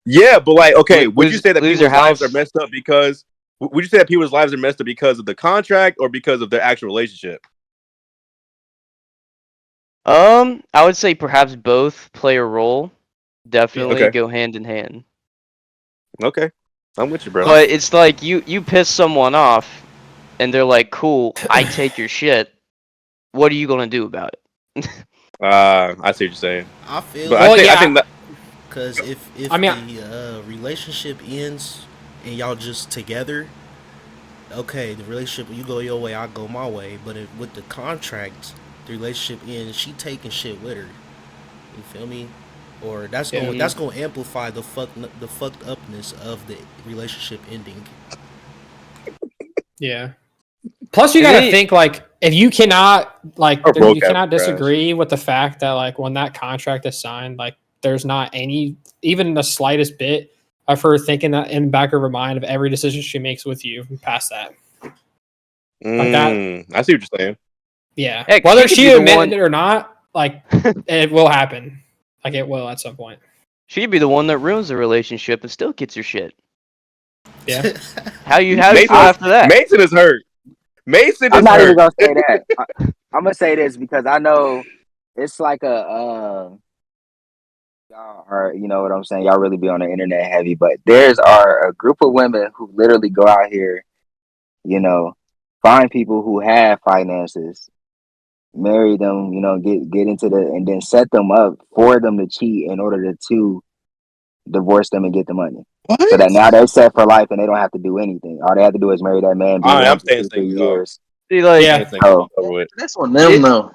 Yeah, but like, okay, would you say that lose your people's lives house. are messed up because? Would you say that people's lives are messed up because of the contract or because of their actual relationship? I would say perhaps both play a role. Definitely Okay. go hand in hand. Okay, I'm with you, bro. But it's like you piss someone off, and they're like, "Cool, I take your shit." What are you gonna do about it? I see what you're saying, I feel but Well, I yeah. think that because if I mean, the relationship ends and y'all just together, okay, the relationship you go your way, I go my way. But with the contract, the relationship ends. She taking shit with her. You feel me? Or that's Yeah. gonna amplify the fucked upness of the relationship ending. Yeah. Plus, you gotta think like if you cannot you cannot disagree with the fact that like when that contract is signed, like there's not any even the slightest bit of her thinking that in the back of her mind of every decision she makes with you past that. Like that. I see what you're saying. Yeah. Heck, Whether she could she be the admitted one- it or not, like it will happen. Like it will at some point. She'd be the one that ruins the relationship and still gets your shit. Yeah. How you feel Mason, after that? Mason is hurt. Mason I'm is not even hurt. gonna say that. I'm gonna say this because I know it's like y'all are, you know what I'm saying? Y'all really be on the internet heavy, but there's a group of women who literally go out here, you know, find people who have finances, marry them, you know, get into and then set them up for them to cheat in order to divorce them and get the money. What? So that now they're set for life and they don't have to do anything. All they have to do is marry that man, be All with right, him I'm for staying 2 3 single, dog. See, years. like, Yeah. That's on them though.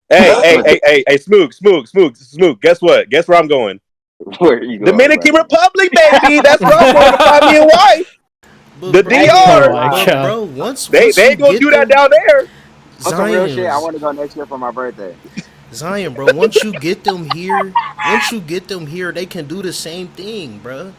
Hey, Smook. Guess what? Guess where I'm going? Where you going, Dominican bro? Republic, baby. That's where I'm going to find me a wife. But The bro, DR. Oh my but God. bro, once They you ain't gonna get do that them, down there. On some real shit, I Zions, want to go next year for my birthday. Zion, bro. Once you get them here, they can do the same thing, bro.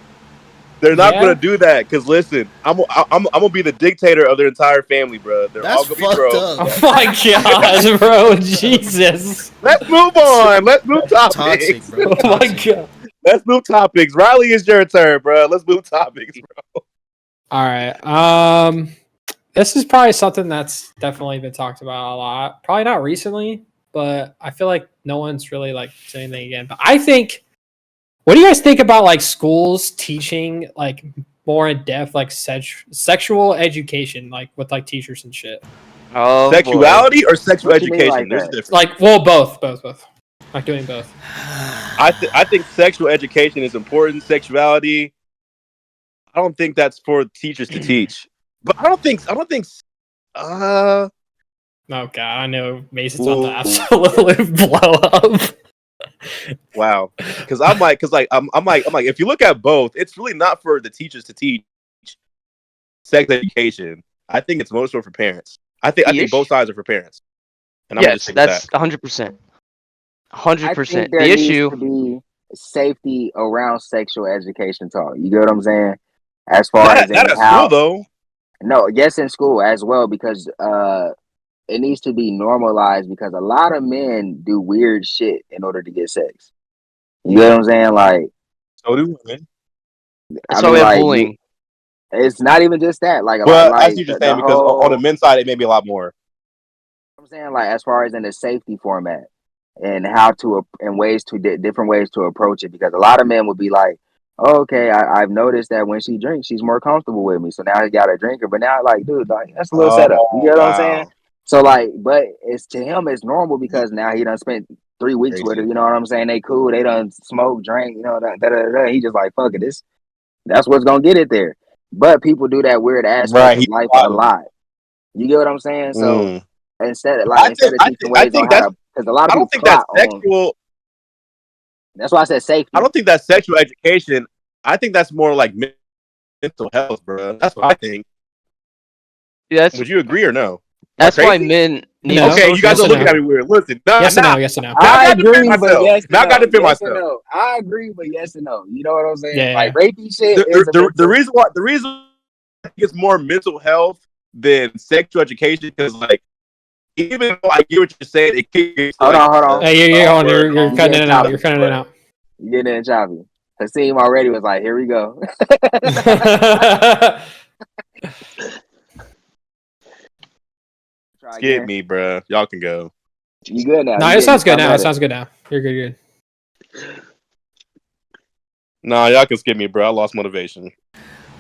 They're not Yeah. gonna do that because listen, I'm gonna be the dictator of their entire family, bro. They're That's all gonna be fucked broke. up. Oh my god, bro. Jesus. Let's move on. Let's move Toxic, topics. bro. Oh my Toxic. god. Let's move topics. Riley, it's your turn, bro. Let's move topics, bro. All right. This is probably something that's definitely been talked about a lot. Probably not recently, but I feel like no one's really like saying anything again. But I think, what do you guys think about like schools teaching like more in depth like sexual education, like with like teachers and shit? oh, Sexuality or sexual What you mean education? like There's a that? difference. Like, well, both, like doing both. I think sexual education is important. Sexuality, I don't think that's for teachers to teach. But I don't think Oh god, I know Mason's on the Ooh. absolute blow up. Wow. Because I'm like, if you look at both, it's really not for the teachers to teach sex education. I think it's more so for parents. I think both sides are for parents. And I'm gonna just Yes, stick with that's that. 100%. I 100%. think there The needs issue, to be safety around sexual education talk. You get what I'm saying? As far as Not in at how school though. no, yes, in school as well, because it needs to be normalized because a lot of men do weird shit in order to get sex. You get what I'm saying? Like, So do women. I that's why mean, we have like, bullying. it's not even just that. Like, Well, I like see what you're the saying because on the whole. men's side, it may be a lot more. I'm saying, like, as far as in the safety format and how to and ways to different ways to approach it, because a lot of men would be like, oh, okay, I've noticed that when she drinks, she's more comfortable with me, so now he got a drinker. But now, like, dude, like that's a little setup. You Oh get what I'm saying? wow. So, like, but it's to him, it's normal because now he done spent 3 weeks with her. Crazy. You know what I'm saying? They cool. They done smoke, drink. You know, he just like fuck it. That's what's gonna get it there. But people do that weird aspect Right. of He's life a wilding. lot. You get what I'm saying? So Mm. instead of I teaching ways on think how that's. to, because a lot of I people don't think that's plot on. sexual. That's why I said I safety. don't think that's sexual education. I think that's more like mental health, bro. That's what I think. That's Would you agree or no? Am I that's why crazy? men need No. a Okay, you guys Yes are and looking no. at me weird. Listen, now Yes and no. I Yes and no. I gotta defend agree, but myself. yes Now I and gotta no. defend Yes and myself. no. I agree, but yes and no. You know what I'm saying? Yeah. Like rapey shit is a The mental. reason I think it's more mental health than sexual education because like even though I get what you're saying, it kicks to Hold like on, hold on. Hey, you're on. word You're You cutting getting it out. choppy. You're cutting it out. You getting in choppy. Hakeem already was like, here we go. Try skip again. me, bro. Y'all can go. You good now? No, You it sounds good now. It better. sounds good now. You're good. Nah, y'all can skip me, bro. I lost motivation.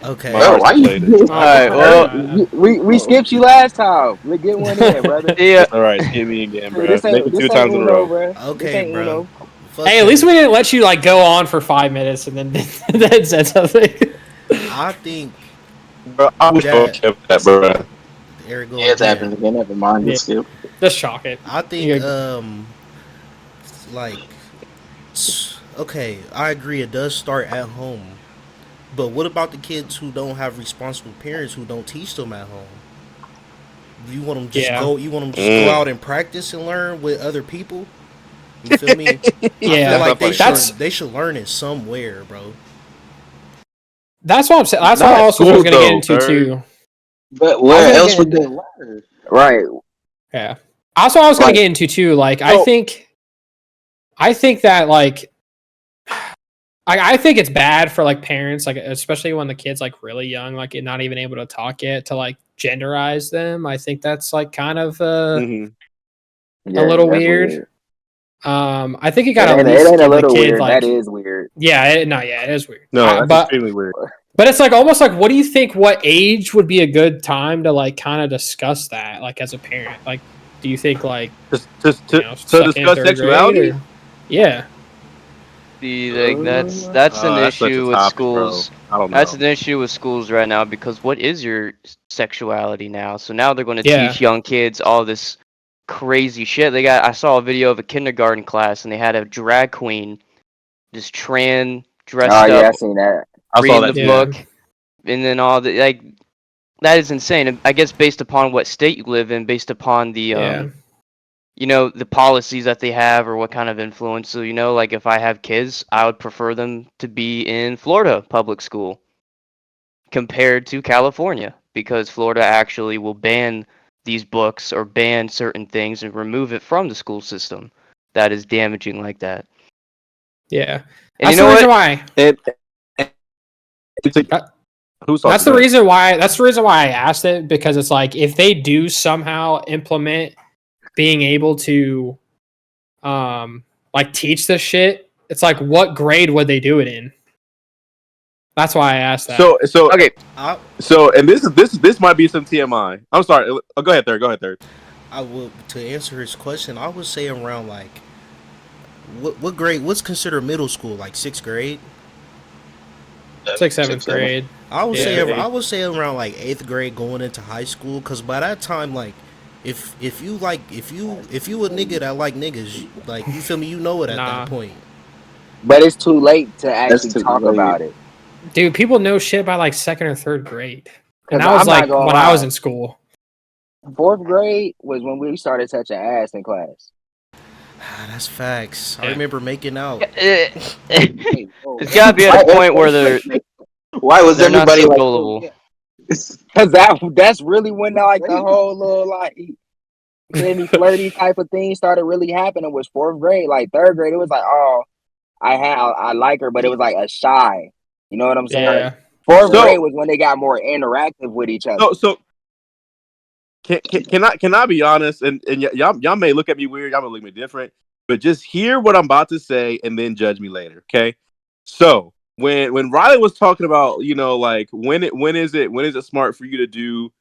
Okay. My Bro, heart's why you? deflated. Oh Alright, my well, God. We skipped you last time. We get one in, brother. yeah, All right, skip me again, Hey, bro. Make it two this ain't times in a Uno, row. bro. This Okay, ain't bro. Uno. Fuck Hey, at least that. we didn't let you like go on for 5 minutes and then then said something. I think Bro, I wish I that kept that, bro. there it go Yeah, it's again. happened again. Never mind. Yeah. Just skip. Just chalk it. I think You're like okay, I agree it does start at home. But what about the kids who don't have responsible parents who don't teach them at home? You want them just Yeah. go you want them just go out and practice and learn with other people? You feel me? I Yeah. feel like That's- they should learn it somewhere, bro. That's what I'm saying. That's Not what at also I was school, gonna get though, into sir. too. But I where was else gonna would get they into- learn? Right. Yeah. That's what I was gonna Like- get into too. Like, I So- think that like I think it's bad for like parents, like especially when the kid's like really young, like not even able to talk yet, to like genderize them. I think that's like kind of Mhm. Yeah, little that's weird. I think you gotta It at ain't least a give the little kid weird. like That is weird. yeah, it is weird. No, that's but extremely weird. it's like almost like what do you think? What age would be a good time to like kind of discuss that? Like as a parent, like do you think like To you know, to second, discuss third sexuality. grade, or yeah, see, like that's an That's such a issue with topic, bro. schools. I don't know. That's an issue with schools right now because what is your sexuality now? So now they're going to Yeah. teach young kids all this crazy shit. I saw a video of a kindergarten class and they had a drag queen just dressed Oh yeah, I up seen that. I saw reading that the too. Yeah. book and then all the like that is insane. And I guess based upon what state you live in, based upon the yeah, you know, the policies that they have or what kind of influence. So, you know, like if I have kids, I would prefer them to be in Florida public school compared to California because Florida actually will ban these books or ban certain things and remove it from the school system that is damaging like that. yeah. And That's you know the reason what? why. It's a, who's talking That's the about? reason why. That's the reason why I asked it, because it's like if they do somehow implement being able to, like teach this shit, it's like what grade would they do it in? That's why I asked that. So Okay, I and this might be some TMI. I'm sorry. Go ahead, third. Go ahead, third. I will to answer his question, I would say around like what grade what's considered middle school, like 6th grade? 6th, 7th grade. I would Yeah. say around like 8th grade going into high school, because by that time, like if you a nigga that like niggas, like you feel me, you know it at Nah. that point. But it's too late to That's actually too talk late. about it. Dude, people know shit by like second or third grade. And 'Cause that was I'm not like gonna when I was lie. in school. 4th grade was when we started touching ass in class. That's facts. I Yeah. remember making out. It's Hey, bro. gotta be at a point where they're Why was they're not everybody so like, gullible. oh, Cause that's really when like the whole little like semi flirty type of thing started really happening was 4th grade. Like 3rd grade, it was like, oh, I like her, but it was like a shy. You know what I'm saying? Yeah. 4th So- grade was when they got more interactive with each other. So can I be honest? And y'all may look at me weird. Y'all may look at me different. But just hear what I'm about to say and then judge me later. Okay. So when Riley was talking about, you know, like when is it smart for you to do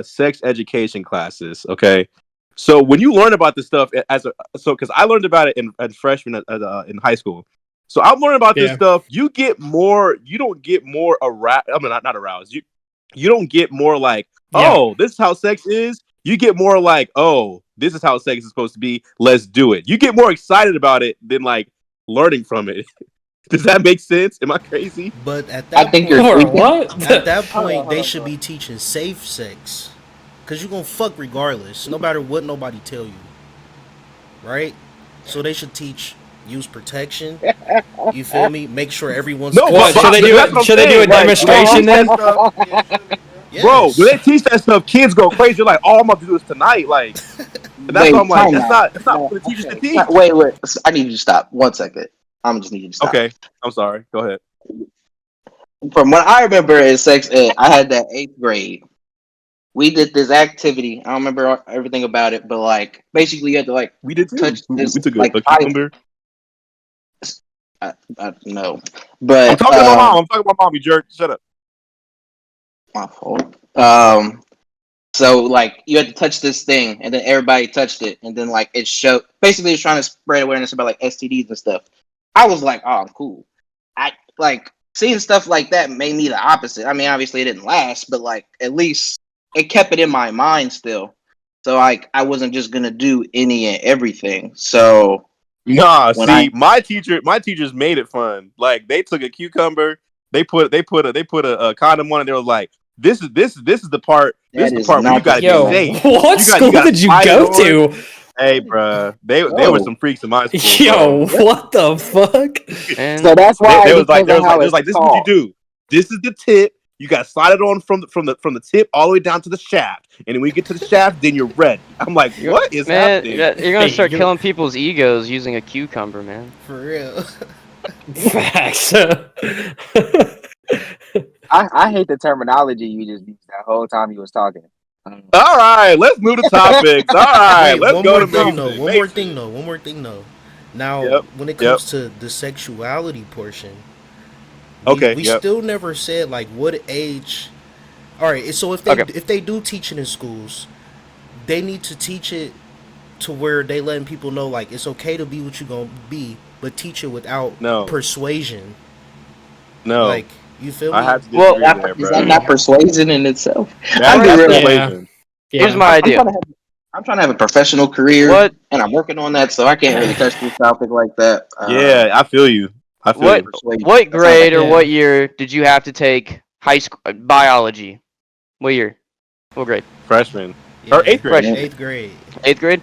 sex education classes? Okay. So when you learn about this stuff because I learned about it in freshman in high school. So I'm learning about this Yeah. stuff. You don't get more aroused. I mean, not aroused. You don't get more like, Yeah. oh, this is how sex is. You get more like, oh, this is how sex is supposed to be. Let's do it. You get more excited about it than like learning from it. Does that make sense? Am I crazy? But at I that think point, you're Or tweaking. what? at that Hold on, point, hold they on, should bro. be teaching safe sex, cause you gonna fuck regardless, no matter what nobody tell you, right? So they should teach use protection. You feel me? Make sure everyone's No, What, but should they do that's it- what I'm should they do saying. a Like, demonstration when they then? teach that stuff- Yes. Bro, when they teach that stuff, kids go crazy. You're like, oh, I'm about to do this tonight. Like, and that's Wait, what I'm like. time That's out. not No, for the teachers to okay. teach. Wait. I need you to stop. 1 second. I'm just need you to stop. Okay, I'm sorry. Go ahead. From what I remember in sex ed, I had that 8th grade. We did this activity. I don't remember everything about it, but like basically you had to like We did too. touch We this took like a ice. cucumber. No, I'm but talking to my mom. I'm talking to my mom. You jerk. Shut up. my fault. So like you had to touch this thing, and then everybody touched it, and then like it showed. Basically, it's trying to spread awareness about like STDs and stuff. I was like, oh, cool. I like seeing stuff like that made me the opposite. I mean, obviously it didn't last, but like at least it kept it in my mind still. So like I wasn't just gonna do any and everything. So Nah, when see, my teachers made it fun. Like they took a cucumber, they put a condom on it. They were like, this is the part. This is That the is part where you not the gotta be Yo, safe. what You school gotta did you slide it go on. to? Hey, bruh, they were Yo. some freaks in my school. Yo, Bro. what the fuck? And So that's why They was because like, of how it's this is what you taught. do. This is the tip. You gotta slide it on from the tip all the way down to the shaft, and then when you get to the shaft, then you're ready. I'm like, what is man, happening? you're gonna Hey, start you're- killing people's egos using a cucumber, man. For real. Facts. I hate the terminology you just used that whole time you was talking. All right, let's move to topics. All right, Wait, let's one go more to thing Mason. though. One more thing though. Now, Yep, when it yep. comes to the sexuality portion, we, Okay, we yep. still never said like what age. All right, so if they do teach it in schools, they need to teach it to where they letting people know like it's okay to be what you gonna be, but teach it without No. persuasion. No, Like you feel me? I have to Well, disagree there, is bro. that not persuasion in itself? That's I'll be real. persuasion. Here's Yeah. my idea. I'm trying to have a professional career, What and I'm working on that, so I can't really touch this topic like that. Yeah, I feel you. I feel what you. Persuasion. what That sounds grade like- or Yeah. what year did you have to take high school biology? What year? What grade? Freshman Yeah, or 8th grade. Freshman. 8th grade. 8th grade.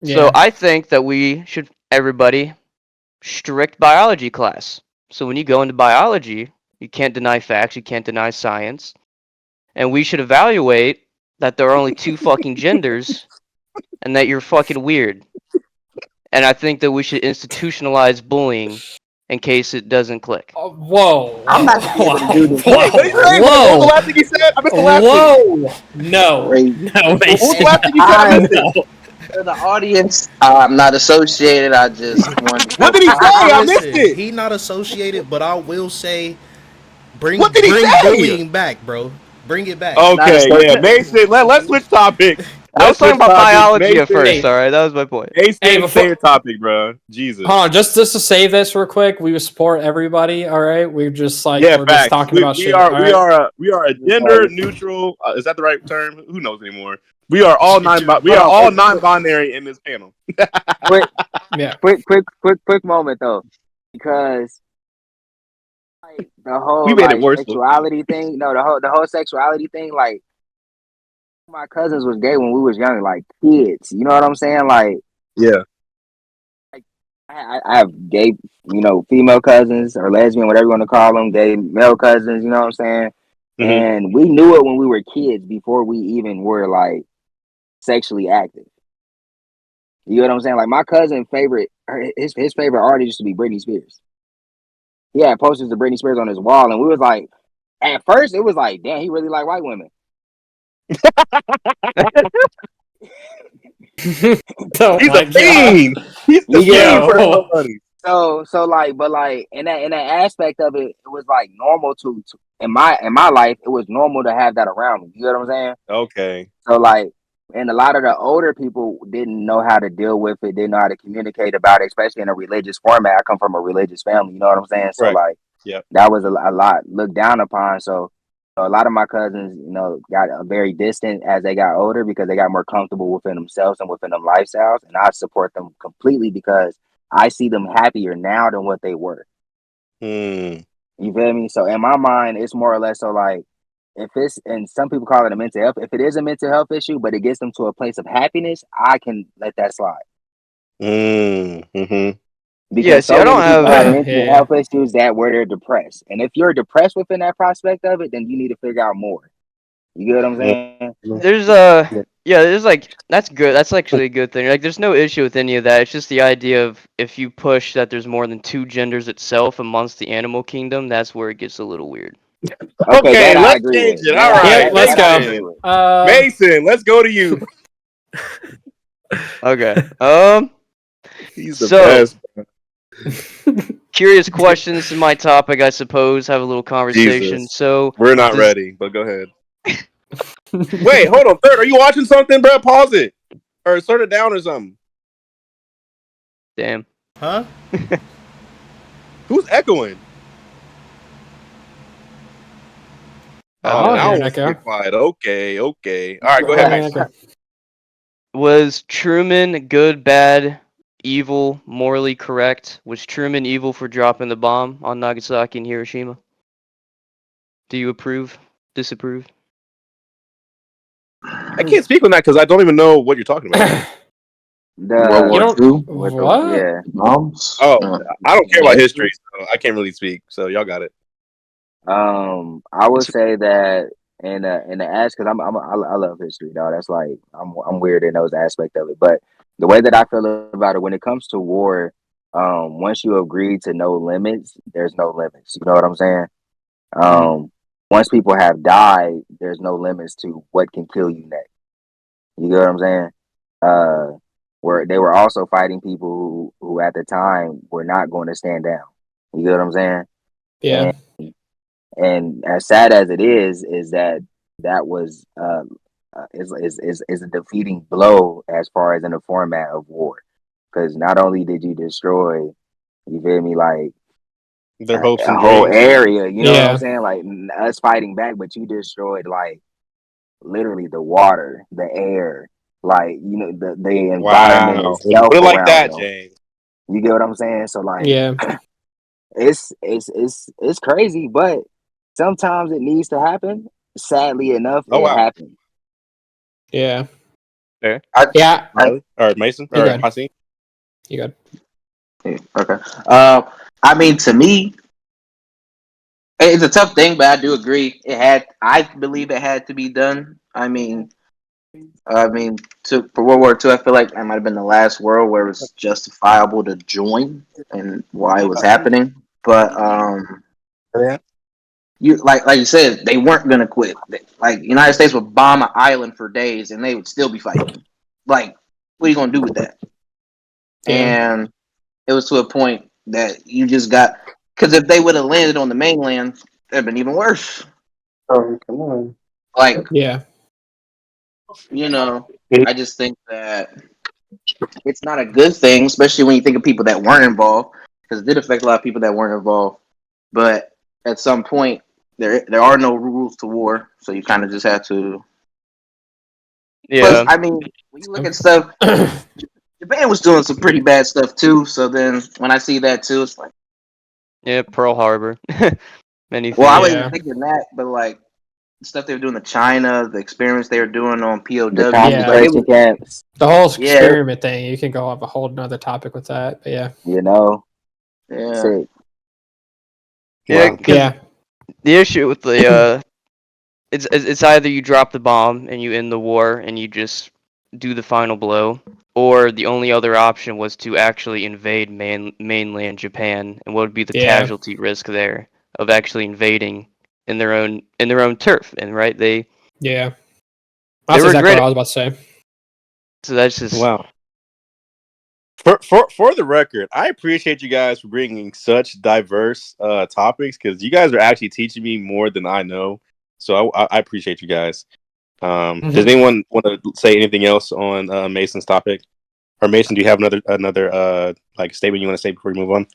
Yeah. So I think that we should everybody strict biology class. So when you go into biology, you can't deny facts, you can't deny science, and we should evaluate that there are only two fucking genders, and that you're fucking weird. And I think that we should institutionalize bullying in case it doesn't click. Whoa. I'm not gonna be able to do this. Whoa. Wait, what did you say? What was the Whoa. last thing he said? I missed the last thing. Whoa. No. Crazy. No, What was the Mason. last thing you said? I missed it. No. For the audience, I'm not associated. I just wanted to What did he say? I Listen, missed it. He not associated, but I will say, bring What did he say? bullying back, bro. Bring it back. Okay, Not yeah, Mason. Let's switch topics. I was talking switch about topics. biology at first. Hey. All right, that was my point. Hey, stay before- your topic, bro. Jesus. Hold on, just to save this real quick, we support everybody. All right, we're just like Yeah, we're facts. just talking we, about we shit. are all we right? are a gender neutral. Is that the right term? Who knows anymore? We are all non-binary in this panel. Quick, Yeah. quick moment though, because like the whole We made it like worse. sexuality thing. No, the whole sexuality thing. Like my cousins was gay when we was young, like kids. You know what I'm saying? Like Yeah. I have gay, female cousins or lesbian, whatever you want to call them, gay male cousins. You know what I'm saying? Mhm. And we knew it when we were kids before we even were like sexually active. You know what I'm saying? Like my cousin his favorite artist used to be Britney Spears. He had posters of Britney Spears on his wall, and we was like, at first it was like, damn, he really like white women. Oh He's my a fiend. He's the You get fiend it? for Yo. money. So like, but like in that aspect of it, it was like normal to in my life, it was normal to have that around me. You know what I'm saying? Okay. So like, and a lot of the older people didn't know how to deal with it, didn't know how to communicate about it, especially in a religious format. I come from a religious family, you know what I'm saying? So Right. like, Yep. that was a lot looked down upon. So a lot of my cousins, got very distant as they got older because they got more comfortable within themselves and within them lifestyles. And I support them completely because I see them happier now than what they were. Hmm. You feel me? So in my mind, it's more or less so like if it's, and some people call it a mental health, if it is a mental health issue, but it gets them to a place of happiness, I can let that slide. Mm-hmm. Because Yeah, see, so I don't many people have have. mental health issues that where they're depressed. And if you're depressed within that prospect of it, then you need to figure out more. You get what I'm saying? There's yeah, there's like that's good. That's actually a good thing. Like, there's no issue with any of that. It's just the idea of if you push that there's more than two genders itself amongst the animal kingdom, that's where it gets a little weird. Okay, Okay, that I let's agree change with. it. That All I- right, Yep, let's that I go. agree with. Mason, let's go to you. Okay. He's the So- best. Curious question. This is my topic, I suppose. Have a little conversation. Jesus. So We're not Does- ready, but go ahead. Wait, hold on. Third, are you watching something, bro? Pause it or start it down or something. damn. Huh? Who's echoing? Oh, now here, I want to Nico. get quiet. Okay. All right, go ahead, Yeah, Max. okay. Was Truman good, bad, evil, morally correct? Was Truman evil for dropping the bomb on Nagasaki and Hiroshima? Do you approve? Disapprove? I can't speak on that because I don't even know what you're talking about. World The, You War don't- II with the- What? yeah. bombs. Oh, I don't care about history, so I can't really speak. So y'all got it. I would say that in the ask because I love history, dog. That's like I'm weird in those aspects of it. But the way that I feel about it when it comes to war, once you agree to no limits, there's no limits. You know what I'm saying? Once people have died, there's no limits to what can kill you next. You get what I'm saying? Where they were also fighting people who at the time were not going to stand down. You get what I'm saying? Yeah. And as sad as it is that was is a defeating blow as far as in the format of war, because not only did you destroy, you feel me, like Their hopes a and whole dreams. area, you know what Yeah. I'm saying, like us fighting back, but you destroyed like literally the water, the air, like the environment Wow. itself Put it like around that, them. James. You get what I'm saying? So like, Yeah. it's crazy, but sometimes it needs to happen. Sadly enough, Oh, it wow. happened. Yeah. Fair. Yeah. Riley? Or Mason? You Or got it. Hasim? You good? Yeah, okay. I mean, to me, it's a tough thing, but I do agree. I believe it had to be done. I mean, for World War II, I feel like that might have been the last world where it was justifiable to join and why it was happening. But Yeah. you like you said, they weren't gonna quit. Like the United States would bomb an island for days and they would still be fighting. Like, what are you gonna do with that? Yeah. And it was to a point that you just got, because if they would have landed on the mainland, it'd been even worse. Oh, come on. Like, Yeah. you know, I just think that it's not a good thing, especially when you think of people that weren't involved, because it did affect a lot of people that weren't involved. But at some point, there are no rules to war, so you kind of just have to. Plus, Yeah. I mean, when you look at stuff, Japan was doing some pretty bad stuff too. So then, when I see that too, it's like, Yeah, Pearl Harbor. Many well, I things. wasn't Yeah. even thinking that, but like the stuff they were doing to China, the experiments they were doing on The POWs, like it concentration was, camps, The whole yeah, experiment thing, you can go have a whole nother topic with that. But yeah. you know, yeah. sick. Yeah, Wow. because Yeah. the issue with the it's either you drop the bomb and you end the war and you just do the final blow, or the only other option was to actually invade mainland Japan, and what would be the Yeah. casualty risk there of actually invading in their own turf, and right Yeah. they That's were exactly great. what I was about to say. So that's just Wow. For the record, I appreciate you guys for bringing such diverse topics because you guys are actually teaching me more than I know. So I appreciate you guys. Does anyone want to say anything else on Mason's topic? Or Mason, do you have another like statement you want to say before we move on?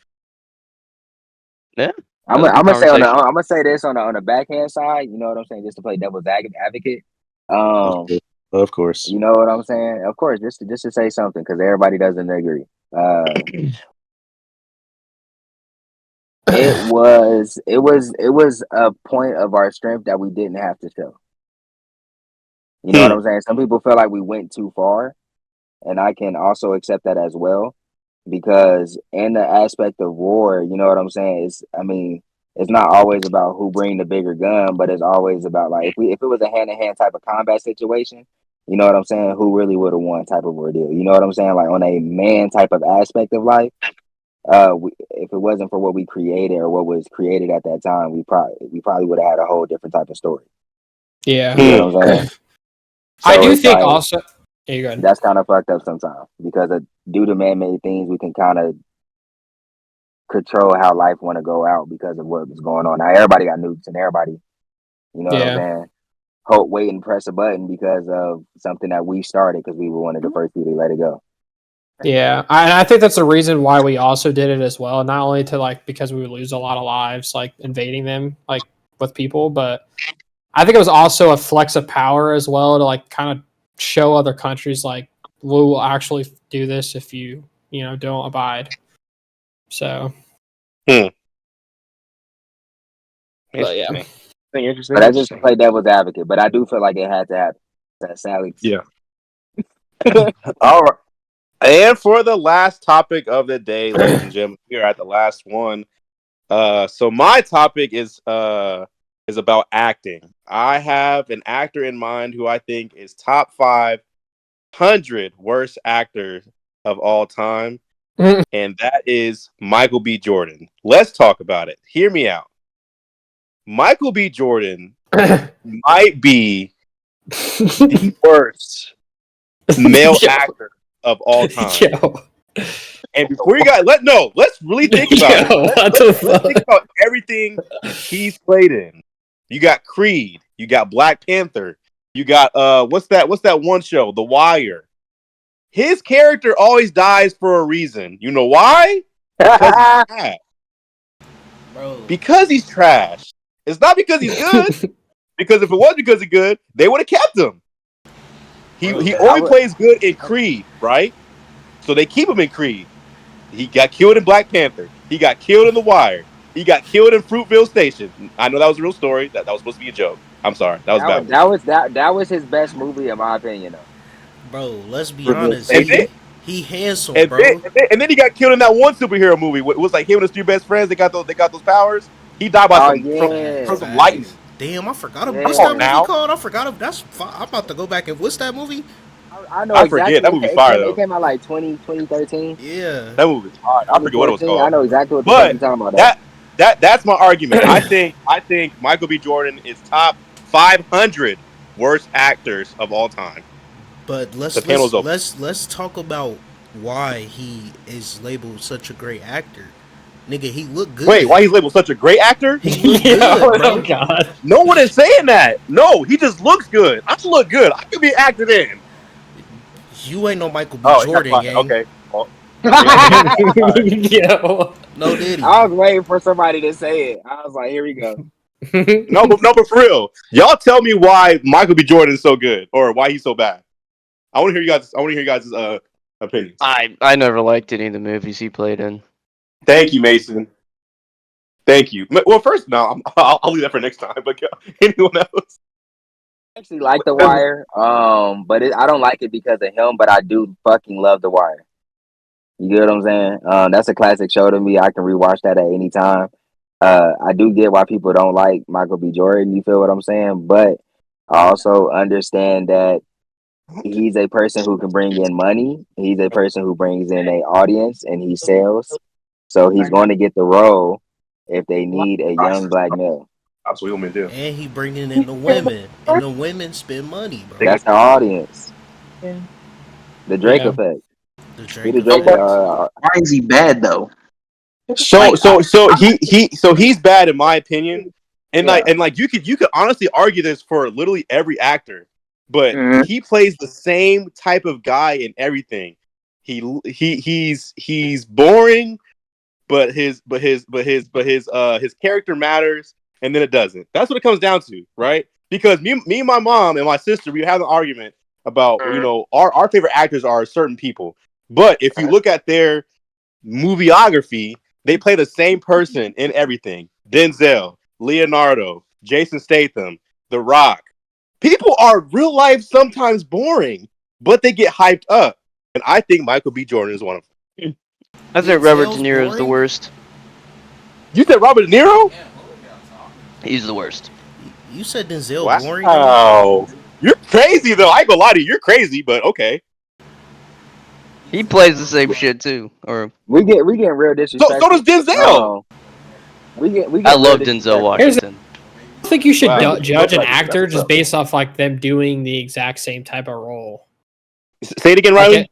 yeah. I'm That was a good gonna say conversation. I'm gonna say this on the backhand side. You know what I'm saying? Just to play devil's advocate. Of course. Of course. You know what I'm saying? Of course, just to say something because everybody doesn't agree. It was a point of our strength that we didn't have to show. You know what I'm saying? Some people feel like we went too far, and I can also accept that as well because in the aspect of war, you know what I'm saying? It's not always about who bring the bigger gun, but it's always about like if it was a hand to hand type of combat situation, you know what I'm saying? Who really would have won type of ordeal? You know what I'm saying? Like on a man type of aspect of life. If it wasn't for what we created or what was created at that time, we probably would have had a whole different type of story. Yeah. You know what I'm saying? I So do it's think like also. Yeah, you good. that's kind of fucked up sometimes because due to man-made things, we can kind of control how life want to go out because of what was going on. Now everybody got nukes and everybody, you know what I'm Yeah. saying? Hope, wait, and press a button because of something that we started because we were one of the first people to let it go. Yeah, and I think that's the reason why we also did it as well. Not only to like because we would lose a lot of lives like invading them like with people, but I think it was also a flex of power as well to like kind of show other countries like we will actually do this if you don't abide. So, but yeah, Interesting. But I just play devil's advocate. But I do feel like it had to happen. Sadly, Yeah. All right. And for the last topic of the day, ladies and gentlemen, we are at the last one. So my topic is about acting. I have an actor in mind who I think is top 500 worst actors of all time, and that is Michael B. Jordan. Let's talk about it. Hear me out. Michael B. Jordan might be the worst male actor of all time. Yo. And before you guys let's really think about Yo, it. what the Let's think about everything he's played in. You got Creed, you got Black Panther, you got what's that one show, The Wire. His character always dies for a reason. You know why? Because he's trash. Bro. Because he's trash. It's not because he's good. Because if it was because he's good, they would have kept him. He only plays good in Creed, right? So they keep him in Creed. He got killed in Black Panther. He got killed in The Wire. He got killed in Fruitville Station. I know that was a real story. That was supposed to be a joke. I'm sorry. That was bad. that was his best movie in my opinion, though. Bro, let's be Fruitville honest. Station. He handsome, And bro. then he got killed in that one superhero movie. It was like him and his three best friends. They got those powers. He died by Oh from yeah, some lightning. Damn, I forgot. Yeah. What's Come that on movie now. called? I forgot. I'm about to go back and what's that movie? I know I exactly. forget. That movie fire though. It came out like 2013. Yeah. That movie's hard. I forget what it was 2014. called. I know exactly what the fuck But you're talking about. that's my argument. I think Michael B. Jordan is top 500 worst actors of all time. But The panel's open. let's talk about why he is labeled such a great actor. Nigga, he looked good. Wait, why he's labeled such a great actor? He looked Yeah, good, bro. oh god. No one is saying that. No, he just looks good. I look good. I could be acted in. You ain't no Michael B. Oh, Jordan, gang. okay. Well, Yo. No Diddy. I was waiting for somebody to say it. I was like, here we go. no, but for real, y'all tell me why Michael B. Jordan is so good or why he's so bad. I want to hear you guys. I want to hear you guys' opinions. I never liked any of the movies he played in. Thank you, Mason. Thank you. Well, first, no, I'll leave that for next time. But anyone else? I actually like The Wire, but I don't like it because of him. But I do fucking love The Wire. You get what I'm saying? That's a classic show to me. I can rewatch that at any time. I do get why people don't like Michael B. Jordan. You feel what I'm saying? But I also understand that he's a person who can bring in money. He's a person who brings in an audience and he sells. So he's going to get the role if they need a young black male. That's what women do. And he bringing in the women. And the women spend money, bro. That's the audience. The Drake effect. The He Drake the Drake. effect. Why is he bad though? So he's bad in my opinion, and like you could honestly argue this for literally every actor, but he plays the same type of guy in everything. He's boring, but his character matters, and then it doesn't. That's what it comes down to, right? Because me and my mom and my sister, we have an argument about our favorite actors are certain people, but if you look at their movieography, they play the same person in everything. Denzel, Leonardo, Jason Statham, The Rock. People are real life sometimes boring, but they get hyped up. And I think Michael B. Jordan is one of them. I think Robert De Niro is the worst. You said Robert De Niro? He's the worst. You said Denzel boring? Wow. You're crazy, though. I ain't gonna lie to you. You're crazy, but okay. He plays the same shit, too. Or We get real disrespectful. So does Denzel. We get I real love disrespectful. Denzel Washington. I think you should Wow. judge an That's actor what's just up. based off like them doing the exact same type of role. Say it again, Riley.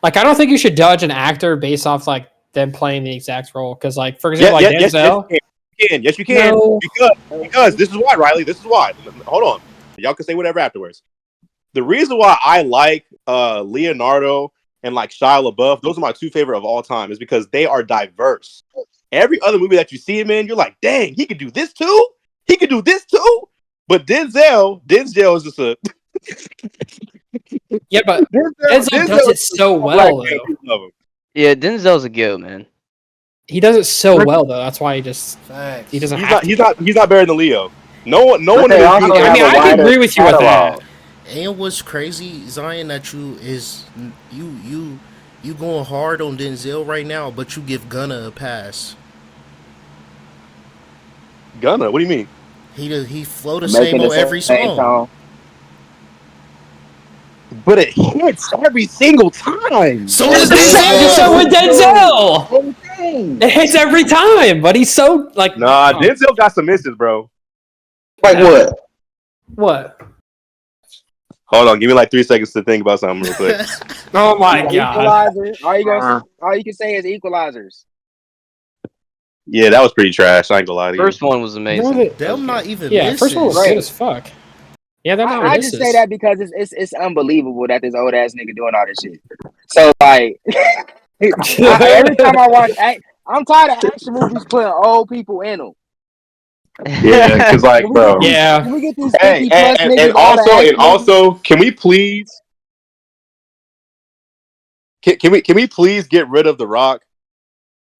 Like I don't think you should judge an actor based off like them playing the exact role. Because like for example, like Denzel. Yes, you can. No. Because this is why, Riley. This is why. Hold on. Y'all can say whatever afterwards. The reason why I like Leonardo and like Shia LaBeouf, those are my two favorite of all time, is because they are diverse. Every other movie that you see him in, you're like, dang, he could do this too? He could do this too? But Denzel is just a... Yeah, but Denzel does it so well, though. Yeah, Denzel's a goat, man. He does it so well, though. That's why he doesn't He's have to. He's not better than Leo. No one. they also I mean, I can agree with you with that. And what's crazy, Zion, that you going hard on Denzel right now, but you give Gunna a pass. Gunna, what do you mean? He flow the same on every song. But it hits every single time. So is So with Denzel. Denzel, it hits every time. But he's so like Nah, Denzel got some misses, bro. Like what? What? Hold on, give me like 3 seconds to think about something real quick. Oh my god! Equalizer. All you can say is equalizers. Yeah, that was pretty trash. I ain't gonna lie to you. First one was amazing. Them not even Yeah, misses. first one was good as fuck. Yeah, they're not I just say that because it's unbelievable that this old ass nigga doing all this shit. So like, every time I watch, I'm tired of action movies putting old people in them. Yeah, because like, bro. Yeah. Can we get these 50 Hey, plus and niggas out of action movies? also, can we please? Can we please get rid of The Rock?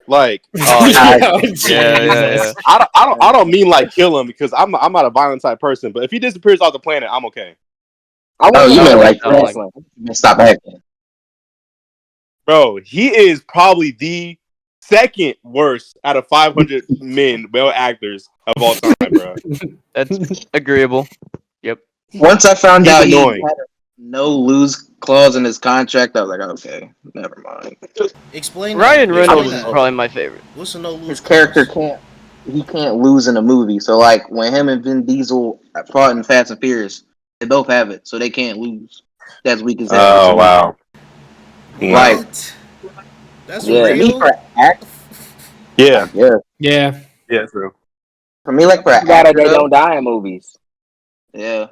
Like, Yeah. I don't mean like kill him because I'm not a violent type person. But if he disappears off the planet, I'm okay. I you meant like wrestling. Stop acting. Bro, he is probably the second worst out of 500 male actors of all time, bro. That's agreeable. Yep. Once I found He's out annoying. he had a no lose clause in his contract, I was like, okay, never mind. Explain Ryan that. Reynolds Explain is that. probably my favorite. What's a no lose? His character can't lose in a movie. So like when him and Vin Diesel fought in Fast and Furious, they both have it, so they can't lose. That's weak as hell. Oh wow! Like That's Yeah. me real. for act, Yeah, Yeah. yeah, true. For me, like for an Glad that actor, they though, don't die in movies. yeah,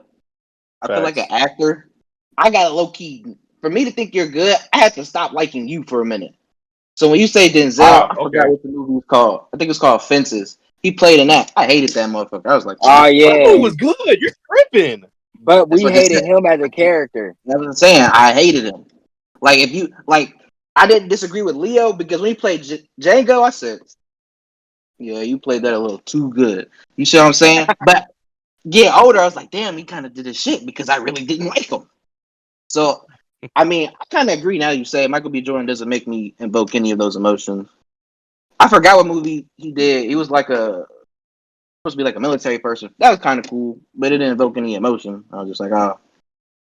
I feel like an Facts. actor. I got a low key. For me to think you're good, I had to stop liking you for a minute. So when you say Denzel, Ah, I okay. forgot what the movie was called. I think it's called Fences. He played in that. I hated that motherfucker. I was like, Oh That movie yeah, was good. You're tripping. but that's we what I just said. hated him as a character. That's what I'm saying. I hated him. Like if you like, I didn't disagree with Leo because when he played Django, I said, yeah, you played that a little too good. You see what I'm saying? But getting older, I was like, damn, he kind of did his shit because I really didn't like him. So, I mean, I kind of agree now. You say Michael B. Jordan doesn't make me invoke any of those emotions. I forgot what movie he did. He was like supposed to be like a military person. That was kind of cool, but it didn't evoke any emotion. I was just like, oh,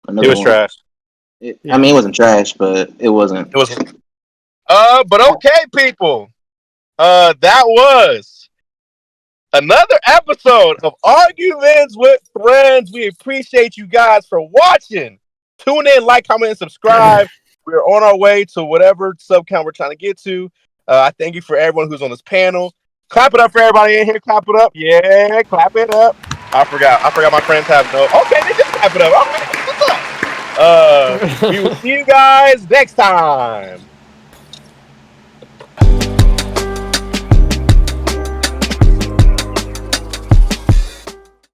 It another was one. trash. I mean, it wasn't trash, but it wasn't. It was. But okay, people. That was another episode of Arguments with Friends. We appreciate you guys for watching. Tune in, like, comment, and subscribe. We're on our way to whatever sub count we're trying to get to. I thank you for everyone who's on this panel. Clap it up for everybody in here. Clap it up. Yeah, clap it up. I forgot my friends have no. Okay, they did clap it up. All right, that's what's up. We will see you guys next time.